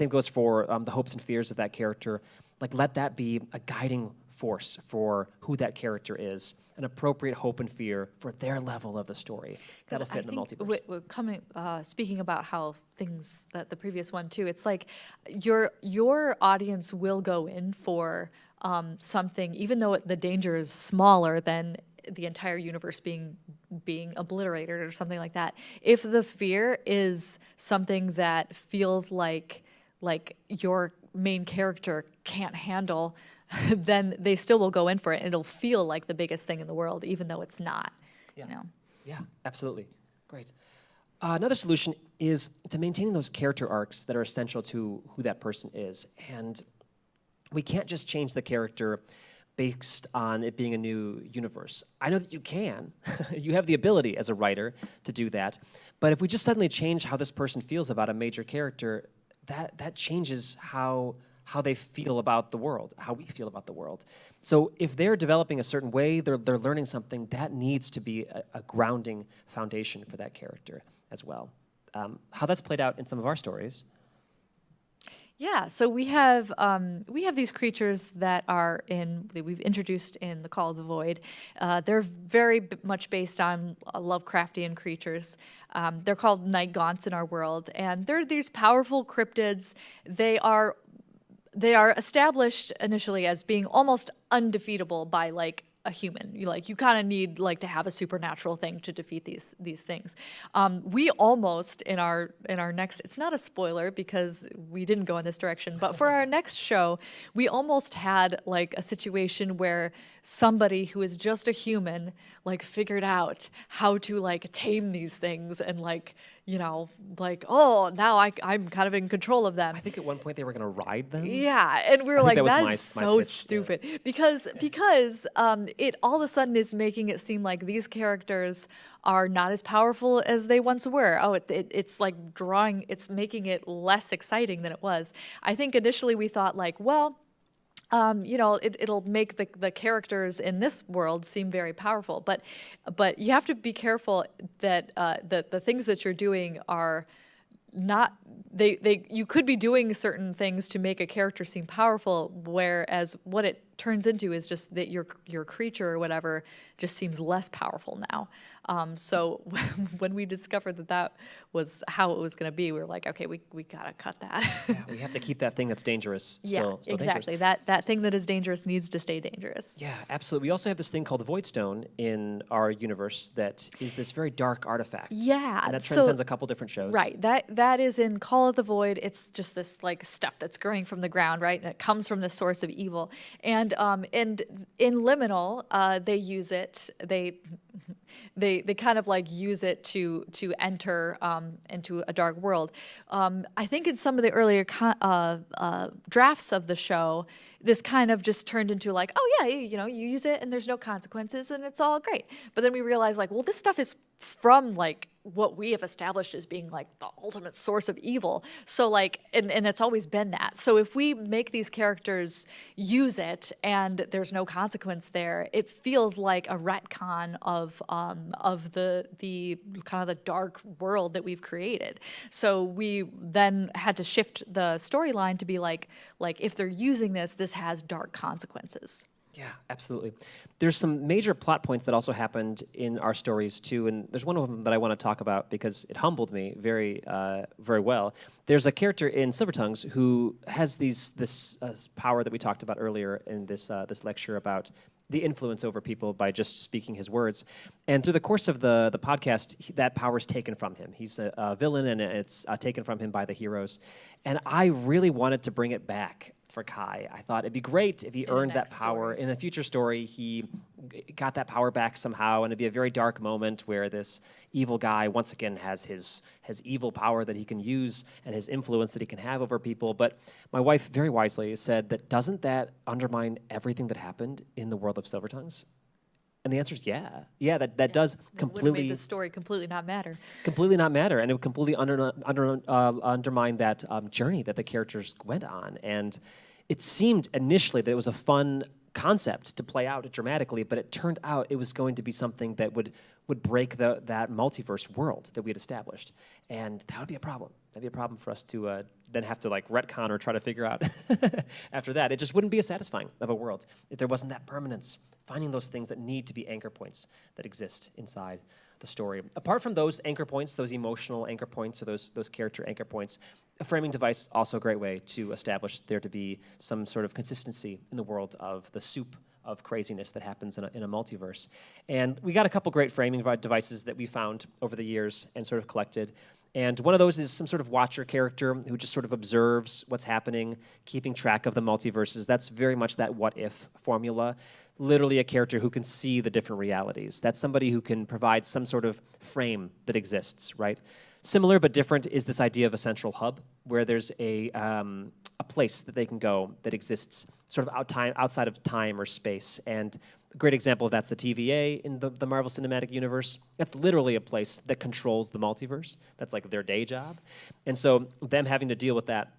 goes for the hopes and fears of that character. Like, let that be a guiding force for who that character is, an appropriate hope and fear for their level of the story. That'll fit in the multiverse. Speaking about how things, that the previous one too, it's like your audience will go in for something, even though the danger is smaller than the entire universe being obliterated or something like that. If the fear is something that feels like your main character can't handle, then they still will go in for it, and it'll feel like the biggest thing in the world, even though it's not. Yeah, absolutely. Great. Another solution is to maintain those character arcs that are essential to who that person is. And we can't just change the character based on it being a new universe. I know that you can. You have the ability as a writer to do that. But if we just suddenly change how this person feels about a major character, that changes how they feel about the world, how we feel about the world. So if they're developing a certain way, they're learning something, that needs to be a grounding foundation for that character as well. How that's played out in some of our stories. Yeah, so we have these creatures that we've introduced in the Call of the Void. They're very much based on Lovecraftian creatures. They're called night gaunts in our world, and they're these powerful cryptids. They are established initially as being almost undefeatable by like a human. You kind of need like to have a supernatural thing to defeat these things. We almost in our next, it's not a spoiler because we didn't go in this direction, but for our next show, we almost had like a situation where somebody who is just a human like figured out how to like tame these things and like, oh, now I'm kind of in control of them. I think at one point they were going to ride them. Yeah, and we were like, that was that's so pitch, stupid. Because it all of a sudden is making it seem like these characters are not as powerful as they once were. Oh, it's like it's making it less exciting than it was. I think initially we thought like, well, it'll make the characters in this world seem very powerful, but you have to be careful that the things that you're doing are not you could be doing certain things to make a character seem powerful, whereas what it turns into is just that your creature or whatever just seems less powerful now. So when we discovered that was how it was going to be, we were like, okay, we gotta cut that. Yeah, we have to keep that thing that's dangerous still exactly. dangerous. That thing that is dangerous needs to stay dangerous. Yeah, absolutely. We also have this thing called the Void Stone in our universe that is this very dark artifact. Yeah, and that transcends a couple different shows. Right. That is in Call of the Void. It's just this like stuff that's growing from the ground, right? And it comes from the source of evil. And in Liminal, they use it. They kind of like use it to enter into a dark world. I think in some of the earlier drafts of the show, this kind of just turned into like, oh yeah, you use it and there's no consequences and it's all great. But then we realized like, well, this stuff is from like what we have established as being like the ultimate source of evil. So like, and it's always been that. So if we make these characters use it and there's no consequence there, it feels like a retcon of the kind of the dark world that we've created. So we then had to shift the storyline to be like if they're using this has dark consequences. Yeah, absolutely. There's some major plot points that also happened in our stories too, and there's one of them that I want to talk about because it humbled me very, very well. There's a character in Silvertongues who has this power that we talked about earlier in this lecture about the influence over people by just speaking his words. And through the course of the podcast, that power is taken from him. He's a villain, and it's taken from him by the heroes. And I really wanted to bring it back for Kai. I thought it'd be great if he earned that power. In a future story, he got that power back somehow, and it'd be a very dark moment where this evil guy once again has his evil power that he can use and his influence that he can have over people. But my wife very wisely said that doesn't that undermine everything that happened in the world of Silvertongues? And the answer is yeah. Yeah, that does completely... It would have made the story completely not matter. Completely not matter, and it would completely undermine that journey that the characters went on. And it seemed initially that it was a fun concept to play out dramatically, but it turned out it was going to be something that would break that multiverse world that we had established. And that would be a problem. That'd be a problem for us to then have to like retcon or try to figure out after that. It just wouldn't be as satisfying of a world if there wasn't that permanence, finding those things that need to be anchor points that exist inside the story. Apart from those anchor points, those emotional anchor points, or those character anchor points, a framing device also a great way to establish there to be some sort of consistency in the world of the soup of craziness that happens in a multiverse. And we got a couple great framing devices that we found over the years and sort of collected. And one of those is some sort of watcher character who just sort of observes what's happening, keeping track of the multiverses. That's very much that what-if formula. Literally a character who can see the different realities. That's somebody who can provide some sort of frame that exists, right? Similar but different is this idea of a central hub, where there's a place that they can go that exists sort of outside of time or space. And a great example of that's the TVA in the Marvel Cinematic Universe. That's literally a place that controls the multiverse. That's like their day job. And so them having to deal with that,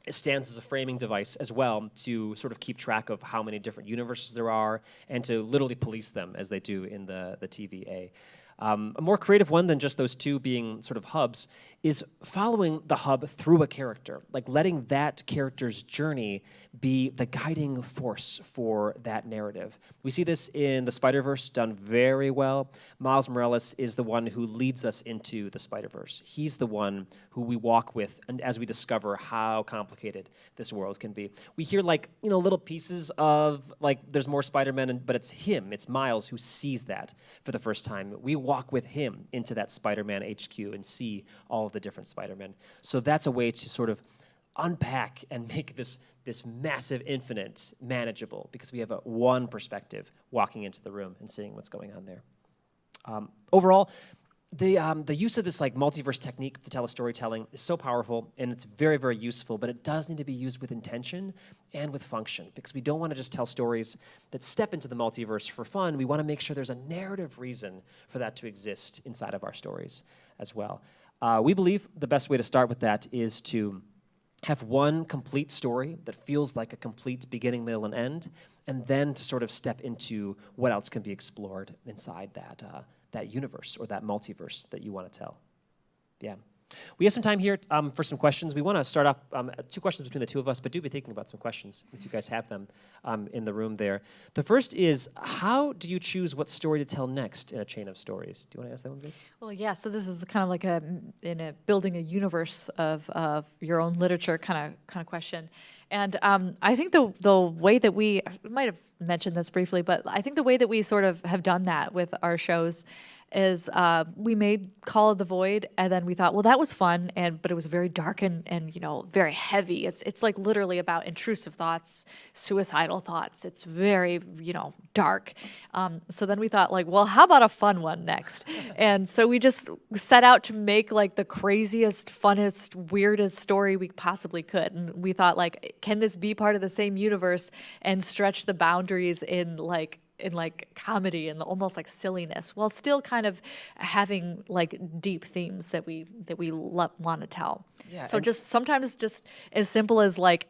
it stands as a framing device as well to sort of keep track of how many different universes there are and to literally police them as they do in the TVA. A more creative one than just those two being sort of hubs is following the hub through a character, like letting that character's journey be the guiding force for that narrative. We see this in the Spider-Verse done very well. Miles Morales is the one who leads us into the Spider-Verse. He's the one who we walk with and as we discover how complicated this world can be. We hear like, little pieces of like there's more Spider-Man, but it's him, it's Miles who sees that for the first time. We walk with him into that Spider-Man HQ and see all of the different Spider-Men. So that's a way to sort of unpack and make this massive infinite manageable because we have a one perspective walking into the room and seeing what's going on there. Overall, the use of this like multiverse technique to tell a storytelling is so powerful and it's very, very useful, but it does need to be used with intention and with function because we don't want to just tell stories that step into the multiverse for fun. We want to make sure there's a narrative reason for that to exist inside of our stories as well. We believe the best way to start with that is to have one complete story that feels like a complete beginning, middle, and end, and then to sort of step into what else can be explored inside that universe or that multiverse that you want to tell. Yeah. We have some time here for some questions. We want to start off 2 questions between the two of us, but do be thinking about some questions if you guys have them in the room there. The first is, how do you choose what story to tell next in a chain of stories? Do you want to ask that one, Vic? Well, yeah, so this is kind of like building a universe of your own literature kind of question. And I think the way that we might have mentioned this briefly, but I think the way that we sort of have done that with our shows is we made Call of the Void, and then we thought, well, that was fun, but it was very dark and very heavy. It's like literally about intrusive thoughts, suicidal thoughts. It's very dark. So then we thought, like, well, how about a fun one next? And so we just set out to make like the craziest, funnest, weirdest story we possibly could. And we thought, like, can this be part of the same universe and stretch the boundaries in comedy and almost like silliness, while still kind of having like deep themes that we want to tell. Yeah, so just sometimes just as simple as like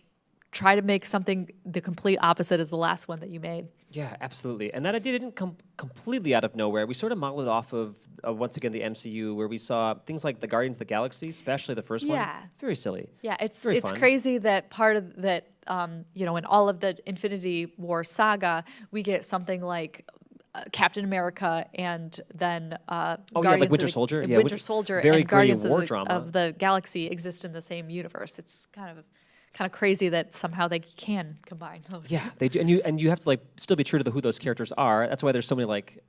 try to make something the complete opposite as the last one that you made. Yeah, absolutely. And that idea didn't come completely out of nowhere. We sort of modeled it off of, once again, the MCU, where we saw things like the Guardians of the Galaxy, especially the first one. Very silly. Yeah, it's crazy that part of that, in all of the Infinity War saga, we get something like Captain America and then Guardians like Winter Soldier. Yeah, Winter Soldier very and Guardians war of drama. of the Galaxy exist in the same universe. It's kind of crazy that somehow they can combine those. Yeah, they do, and you have to like still be true to who those characters are. That's why there's so many like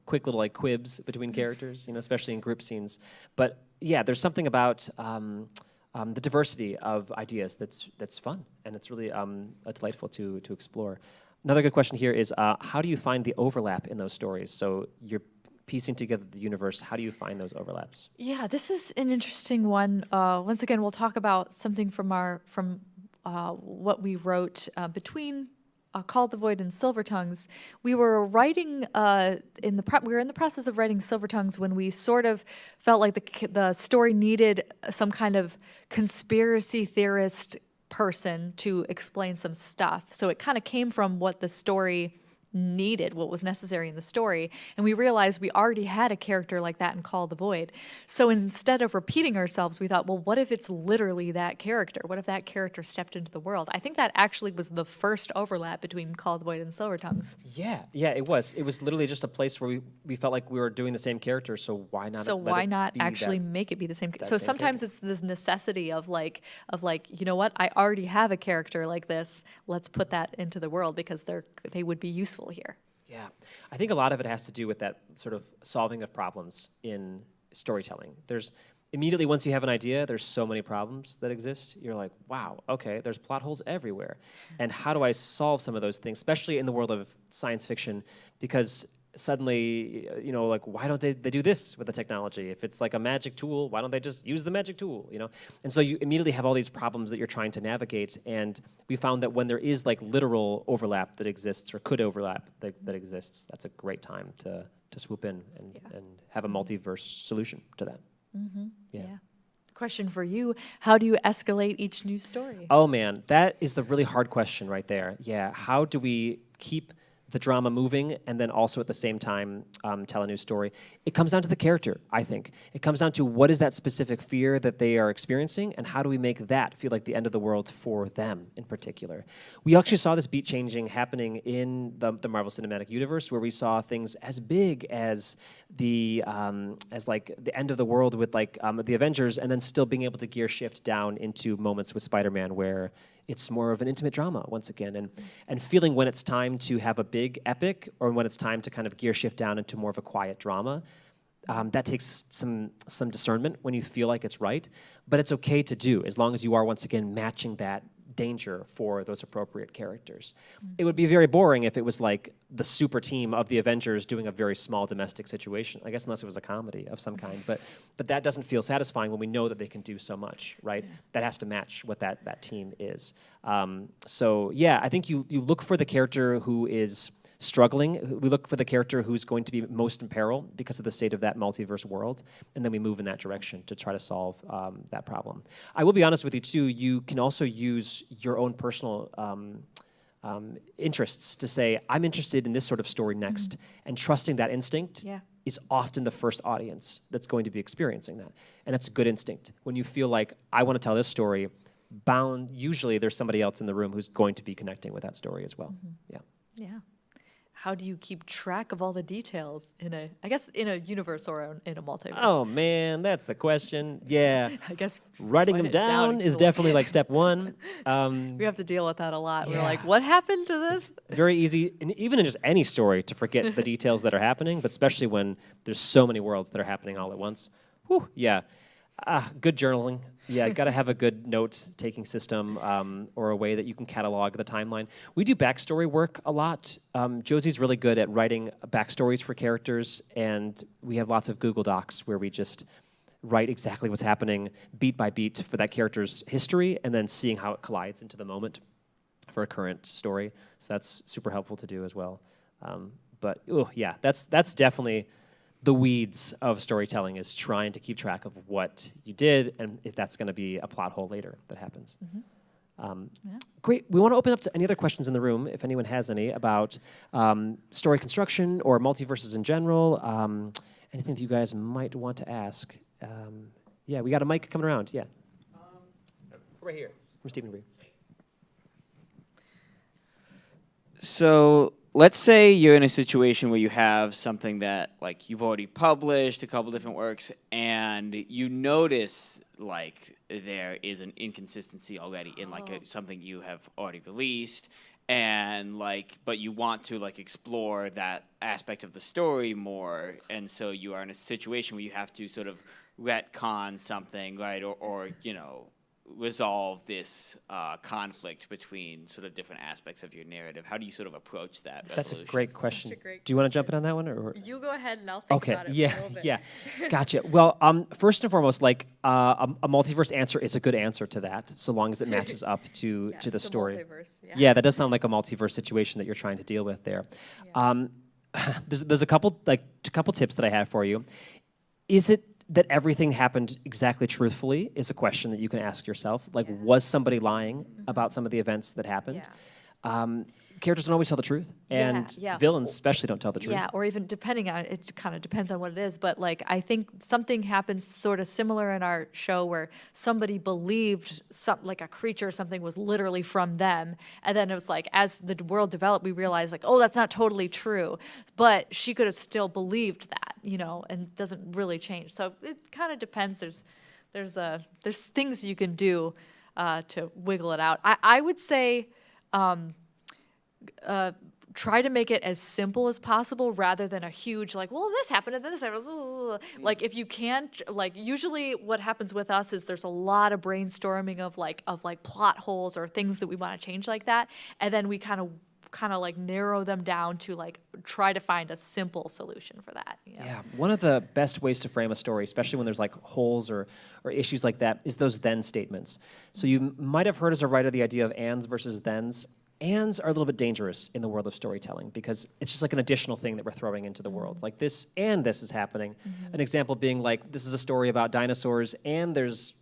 quick little like quibs between characters, especially in group scenes. But yeah, there's something about the diversity of ideas that's fun, and it's really delightful to explore. Another good question here is, how do you find the overlap in those stories? So you're piecing together the universe. How do you find those overlaps? Yeah, this is an interesting one. Once again, we'll talk about something from what we wrote between Call of the Void and Silver Tongues. We were writing we were in the process of writing Silver Tongues when we sort of felt like the story needed some kind of conspiracy theorist person to explain some stuff. So it kind of came from what the story needed, what was necessary in the story, and we realized we already had a character like that in Call of the Void. So instead of repeating ourselves, we thought, well, what if it's literally that character? What if that character stepped into the world? I think that actually was the first overlap between Call of the Void and Silver Tongues. Yeah, it was. It was literally just a place where we felt like we were doing the same character, so why not? So why not actually make it be the same? So sometimes it's this necessity of like, you know what? I already have a character like this. Let's put that into the world because they would be useful here. Yeah, I think a lot of it has to do with that sort of solving of problems in storytelling. There's immediately, once you have an idea, there's so many problems that exist. You're like, wow, okay, there's plot holes everywhere. And how do I solve some of those things, especially in the world of science fiction? Because suddenly, like, why don't they do this with the technology? If it's like a magic tool, why don't they just use the magic tool, And so you immediately have all these problems that you're trying to navigate, and we found that when there is like literal overlap that exists or could overlap that exists, that's a great time to swoop in and have a multiverse solution to that. Yeah. Question for you: how do you escalate each new story? Oh man, that is the really hard question right there. Yeah, how do we keep the drama moving and then also at the same time tell a new story? It comes down to the character, I think. It comes down to what is that specific fear that they are experiencing, and how do we make that feel like the end of the world for them in particular. We actually saw this beat changing happening in the Marvel Cinematic Universe, where we saw things as big as the end of the world with the Avengers, and then still being able to gear shift down into moments with Spider-Man where it's more of an intimate drama once again, and feeling when it's time to have a big epic or when it's time to kind of gear shift down into more of a quiet drama. That takes some discernment when you feel like it's right, but it's okay to do as long as you are once again matching that danger for those appropriate characters. It would be very boring if it was like the super team of the Avengers doing a very small domestic situation, I guess, unless it was a comedy of some kind, but that doesn't feel satisfying when we know that they can do so much, right? That has to match what that team is. So yeah, I think you look for the character who is struggling. We look for the character who's going to be most in peril because of the state of that multiverse world, and then we move in that direction to try to solve that problem. I will be honest with you too, you can also use your own personal interests to say, I'm interested in this sort of story next, and trusting that instinct is often the first audience that's going to be experiencing that. And it's a good instinct. When you feel like, I want to tell this story, usually there's somebody else in the room who's going to be connecting with that story as well. Yeah. How do you keep track of all the details in a universe or in a multiverse? Oh man, that's the question. Yeah. I guess writing them down is definitely like step one. We have to deal with that a lot. Yeah. We're like, what happened to this? Very easy, and even in just any story, to forget the details that are happening, but especially when there's so many worlds that are happening all at once. Whew, yeah. Good journaling. Yeah, got to have a good note-taking system or a way that you can catalog the timeline. We do backstory work a lot. Josie's really good at writing backstories for characters, and we have lots of Google Docs where we just write exactly what's happening beat by beat for that character's history, and then seeing how it collides into the moment for a current story. So that's super helpful to do as well. Yeah, that's definitely the weeds of storytelling, is trying to keep track of what you did and if that's going to be a plot hole later that happens. Great. We want to open up to any other questions in the room, if anyone has any, about story construction or multiverses in general. Anything that you guys might want to ask. Yeah, we got a mic coming around. Yeah. Right here, from Stephen Bree. So let's say you're in a situation where you have something that, like, you've already published a couple different works, and you notice, like, there is an inconsistency already in, like, something you have already released, and, like, but you want to, like, explore that aspect of the story more, and so you are in a situation where you have to sort of retcon something, right, or resolve this conflict between sort of different aspects of your narrative. How do you sort of approach that resolution? That's a great question. Such a great Do you want to jump in on that one? Or? You go ahead and I'll think about it for a little bit. Yeah, gotcha. Well, first and foremost, like a multiverse answer is a good answer to that, so long as it matches up to the story. Multiverse, Yeah, that does sound like a multiverse situation that you're trying to deal with there. Yeah. There's a couple tips that I have for you. Is it that everything happened exactly truthfully is a question that you can ask yourself. Like, was somebody lying about some of the events that happened? Yeah. Characters don't always tell the truth, and villains especially don't tell the truth. Yeah, or even depending on, it kind of depends on what it is, but like I think something happens sort of similar in our show where somebody believed like a creature or something was literally from them, and then it was like as the world developed we realized like, oh, that's not totally true, but she could have still believed that, and it doesn't really change. So it kind of depends. There's things you can do to wiggle it out. I would say try to make it as simple as possible rather than a huge like, well, this happened and then this happened. Like if you can't, like usually what happens with us is there's a lot of brainstorming of like plot holes or things that we want to change like that, and then we kind of kind of like narrow them down to like try to find a simple solution for that. You know? Yeah, one of the best ways to frame a story, especially when there's like holes or issues like that, is those then statements. So you might have heard as a writer the idea of ands versus thens. Ands are a little bit dangerous in the world of storytelling because it's just like an additional thing that we're throwing into the world. Like this and this is happening. An example being like, this is a story about dinosaurs and there's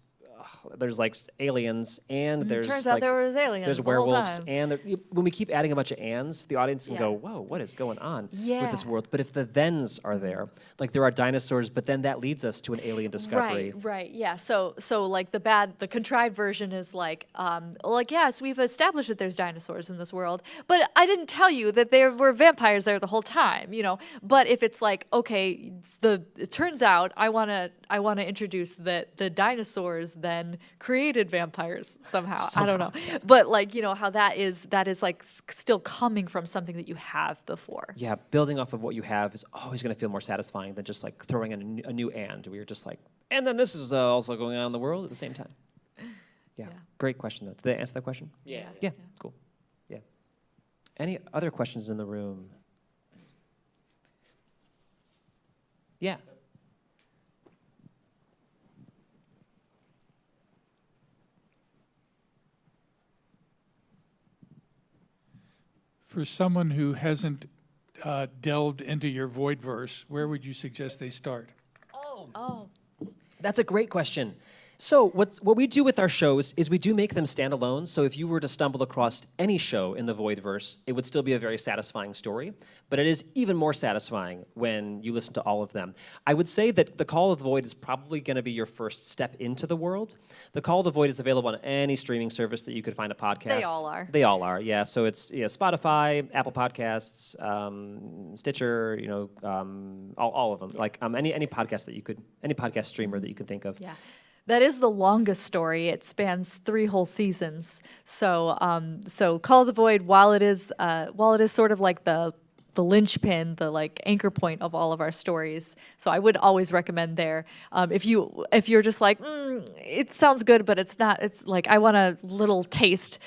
like aliens and there's Turns like, out there was aliens there's the whole werewolves time. and when we keep adding a bunch of ands, the audience can Yeah. go, whoa, what is going on with this Yeah. world? But if the thens are there, like there are dinosaurs, but then that leads us to an alien discovery. Right, yeah. So like the contrived version is like yes, we've established that there's dinosaurs in this world, but I didn't tell you that there were vampires there the whole time, you know. But if it's like, okay, it turns out I wanna introduce that the dinosaurs then created vampires somehow. I don't know, but like you know how that is like still coming from something that you have before. Yeah, building off of what you have is always going to feel more satisfying than just like throwing in a new and where you're just like, and then this is also going on in the world at the same time. Yeah, great question though. Did they answer that question? Yeah. Yeah, cool. Yeah. Any other questions in the room? Yeah. For someone who hasn't delved into your Voidverse, where would you suggest they start? Oh. That's a great question. So what we do with our shows is we do make them standalone. So if you were to stumble across any show in the Voidverse, it would still be a very satisfying story. But it is even more satisfying when you listen to all of them. I would say that The Call of the Void is probably going to be your first step into the world. The Call of the Void is available on any streaming service that you could find a podcast. They all are. They all are, yeah. So it's Spotify, Apple Podcasts, Stitcher, all of them. Like any podcast that you could, any podcast streamer that you could think of. Yeah. That is the longest story. It spans 3 whole seasons. So, Call of the Void, while it is sort of like the linchpin, the like anchor point of all of our stories. So I would always recommend there. If you're just like, it sounds good, but it's not. It's like I want a little taste.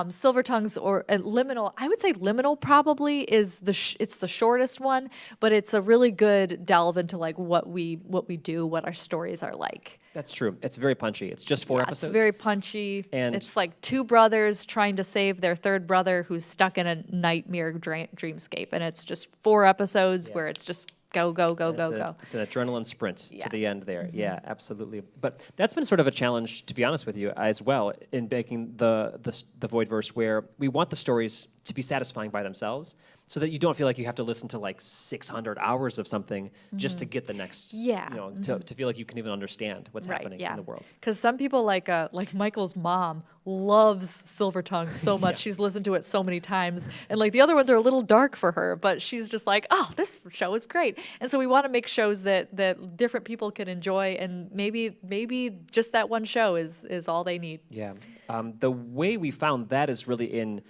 Silver Tongues or Liminal. I would say Liminal probably is it's the shortest one, but it's a really good delve into like what we do, what our stories are like. That's true. It's very punchy. It's just 4 episodes. It's very punchy. And it's like 2 brothers trying to save their third brother who's stuck in a nightmare dreamscape. And it's just 4 episodes where it's just go. It's an adrenaline sprint to the end there. Yeah, absolutely. But that's been sort of a challenge, to be honest with you, as well, in making the Voidverse, where we want the stories to be satisfying by themselves, so that you don't feel like you have to listen to like 600 hours of something just to get the next, to feel like you can even understand what's happening in the world. Because some people like Michael's mom loves Silver Tongue so much. She's listened to it so many times. And like the other ones are a little dark for her, but she's just like, oh, this show is great. And so we want to make shows that different people can enjoy, and maybe just that one show is all they need. Yeah. The way we found that is really in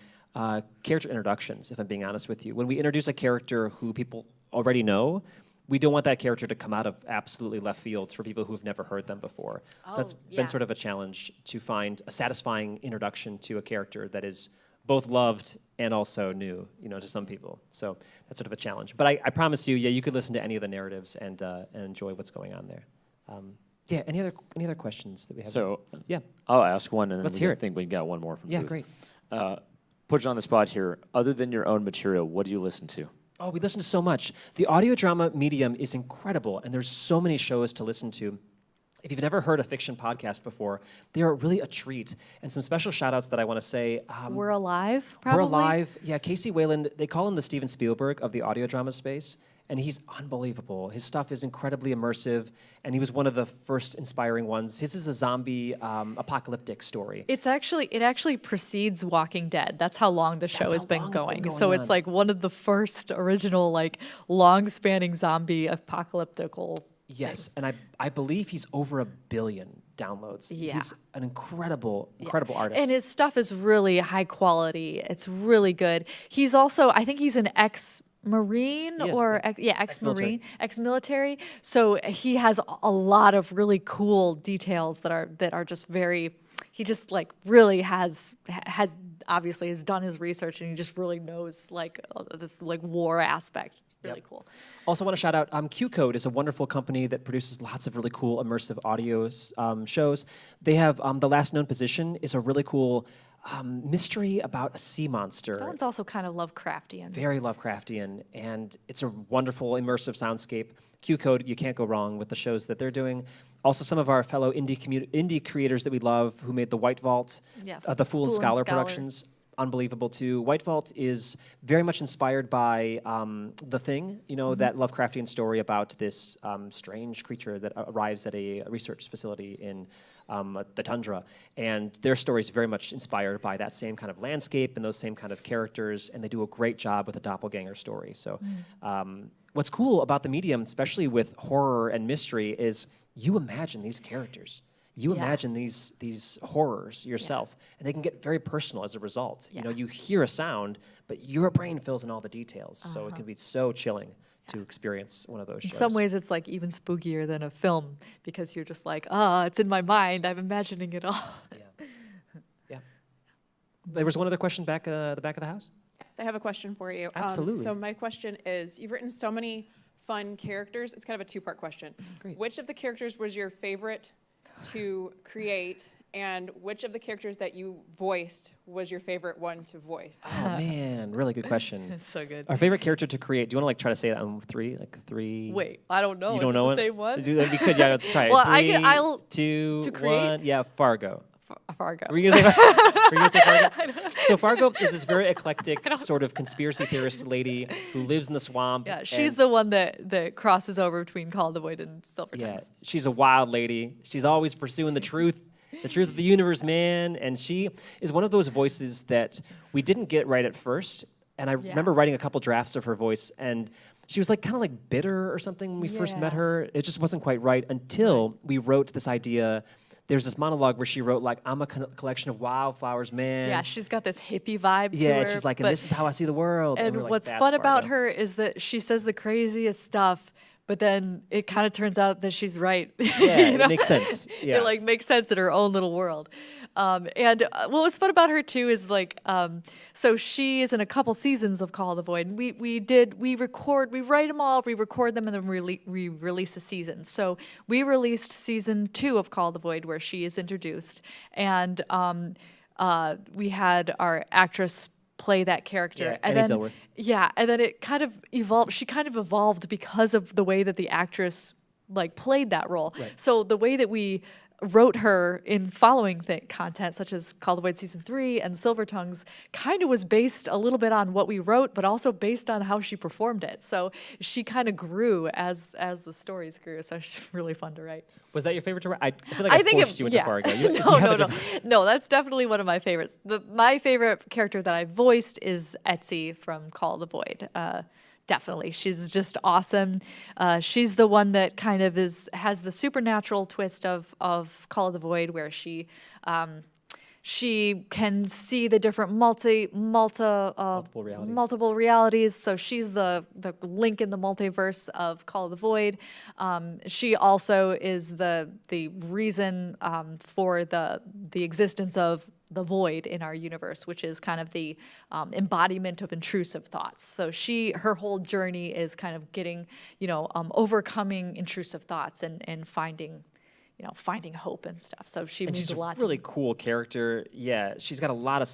character introductions, if I'm being honest with you. When we introduce a character who people already know, we don't want that character to come out of absolutely left field for people who've never heard them before. So that's been sort of a challenge to find a satisfying introduction to a character that is both loved and also new, to some people. So that's sort of a challenge. But I promise you, you could listen to any of the narratives and enjoy what's going on there. Any other questions that we have? So yeah, I'll ask one, and then Let's hear I it. think we got one more from Yeah, Booth. great. Put you on the spot here. Other than your own material, what do you listen to? Oh, we listen to so much. The audio drama medium is incredible, and there's so many shows to listen to. If you've never heard a fiction podcast before, they are really a treat. And some special shout-outs that I want to say. We're Alive, probably? We're Alive. Yeah, Casey Wayland, they call him the Steven Spielberg of the audio drama space, and he's unbelievable. His stuff is incredibly immersive, and he was one of the first inspiring ones. His is a zombie apocalyptic story. It actually precedes Walking Dead. That's how long the show That's has how been long it's been going. going So it's on. like one of the first original like long-spanning zombie apocalyptical. Yes, and I believe he's over 1 billion downloads. Yeah. He's an incredible artist. And his stuff is really high quality. It's really good. He's also, I think he's an ex-Marine He is, or yeah. ex-Marine, ex-military. So he has a lot of really cool details that are just very. he just like really has obviously has done his research, and he just really knows like this like war aspect. Really cool. Also want to shout out Q Code is a wonderful company that produces lots of really cool immersive audio shows. They have The Last Known Position is a really cool mystery about a sea monster. That one's also kind of Lovecraftian. Very Lovecraftian, and it's a wonderful immersive soundscape. Q Code, you can't go wrong with the shows that they're doing. Also, some of our fellow indie creators that we love who made the White Vault, Yeah, the Fool and Scholar productions. Unbelievable too. White Vault is very much inspired by The Thing, you know, that Lovecraftian story about this strange creature that arrives at a research facility in the tundra. And their story is very much inspired by that same kind of landscape and those same kind of characters, and they do a great job with a doppelganger story. So what's cool about the medium, especially with horror and mystery, is you imagine these characters. You imagine these horrors yourself, and they can get very personal as a result. You know, you hear a sound, but your brain fills in all the details, so it can be so chilling to experience one of those shows. In some ways, it's like even spookier than a film because you're just like, it's in my mind. I'm imagining it all. Yeah. There was one other question back the back of the house. I have a question for you. Absolutely. So my question is, you've written so many fun characters. It's kind of a two-part question. Great. Which of the characters was your favorite to create, and which of the characters that you voiced was your favorite one to voice? Oh man, really good question. It's so good. Our favorite character to create. Do you want to like try to say that on three? Like three? Wait, I don't know. You Is don't it know the it? same one? We could. Yeah, let's try it. Well, Three, two, to create? one. Yeah, Fargo. Fargo. Were you gonna say, were you gonna say Fargo? So Fargo is this very eclectic sort of conspiracy theorist lady who lives in the swamp. Yeah, she's and- the one that crosses over between Call of the Void and Silver Yeah, Tongues. she's a wild lady. She's always pursuing the truth of the universe, man. And she is one of those voices that we didn't get right at first. And I remember writing a couple drafts of her voice, and she was like kind of like bitter or something when we first met Yeah. her. It just wasn't quite right until we wrote this idea. There's this monologue where she wrote like, "I'm a collection of wildflowers, man." Yeah, she's got this hippie vibe to her. Yeah, and she's like, "And but- this is how I see the world." And we're like, what's "That's fun about Fargo." her is that she says the craziest stuff, but then it kind of turns out that she's right. Yeah, it makes sense. Yeah. It like makes sense in her own little world. And what was fun about her too is like, so she is in a couple seasons of Call of the Void. And we write them all, we record them, and then we release a season. So we released season 2 of Call of the Void where she is introduced, and we had our actress play that character. Yeah, and Eddie then Dilworth. yeah, and then it kind of evolved. She kind of evolved because of the way that the actress like played that role. Right. So the way that we wrote her in following content, such as Call the Void Season 3 and Silver Tongues, kind of was based a little bit on what we wrote, but also based on how she performed it. So she kind of grew as the stories grew. So she's really fun to write. Was that your favorite to write? I feel like I forced you into Fargo. You no, have no, a no. different- No, that's definitely one of my favorites. My favorite character that I voiced is Etsy from Call of the Void. Definitely. She's just awesome. She's the one that kind of has the supernatural twist of Call of the Void, where she can see the different multiple realities. So she's the link in the multiverse of Call of the Void. She also is the reason for the existence of the void in our universe, which is kind of the embodiment of intrusive thoughts. So her whole journey is kind of getting, overcoming intrusive thoughts and finding hope and stuff. So she And means she's a lot. a really cool character. Yeah, she's got a lot of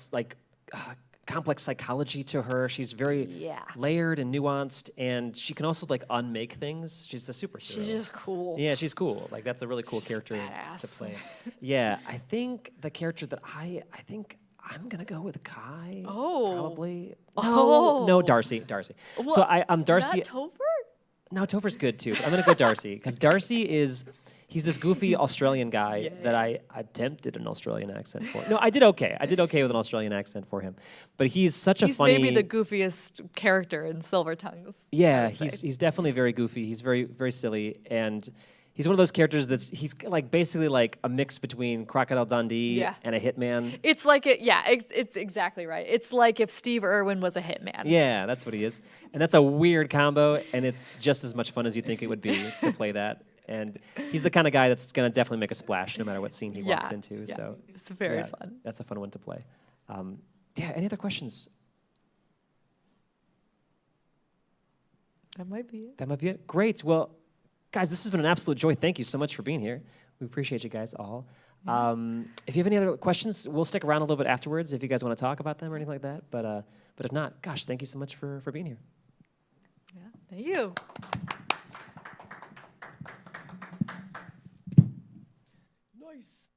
complex psychology to her. She's very layered and nuanced, and she can also like unmake things. She's a superhero. She's just cool. Yeah, she's cool. Like that's a really cool character badass. to play. Yeah, I think the character that I think I'm gonna go with Kai. Oh. Probably. Oh. No, Darcy. So I'm Darcy. Not Topher? No, Topher's good too. But I'm gonna go Darcy because Darcy he's this goofy Australian guy that I attempted an Australian accent for. No, I did okay. I did okay with an Australian accent for him. But he's such a He's funny. maybe the goofiest character in Silver Tongues. Yeah, I would say. he's definitely very goofy. He's very very silly, and he's one of those characters he's like basically like a mix between Crocodile Dundee and a hitman. It's like it's exactly right. It's like if Steve Irwin was a hitman. Yeah, that's what he is, and that's a weird combo, and it's just as much fun as you think it would be to play that. and he's the kind of guy that's gonna definitely make a splash no matter what scene he walks Yeah, into. yeah. So It's very yeah, fun. That's a fun one to play. Yeah. Any other questions? That might be it. That might be it. Great. Well, guys, this has been an absolute joy. Thank you so much for being here. We appreciate you guys all. If you have any other questions, we'll stick around a little bit afterwards if you guys want to talk about them or anything like that. But if not, gosh, thank you so much for being here. Yeah. Thank you. Nice.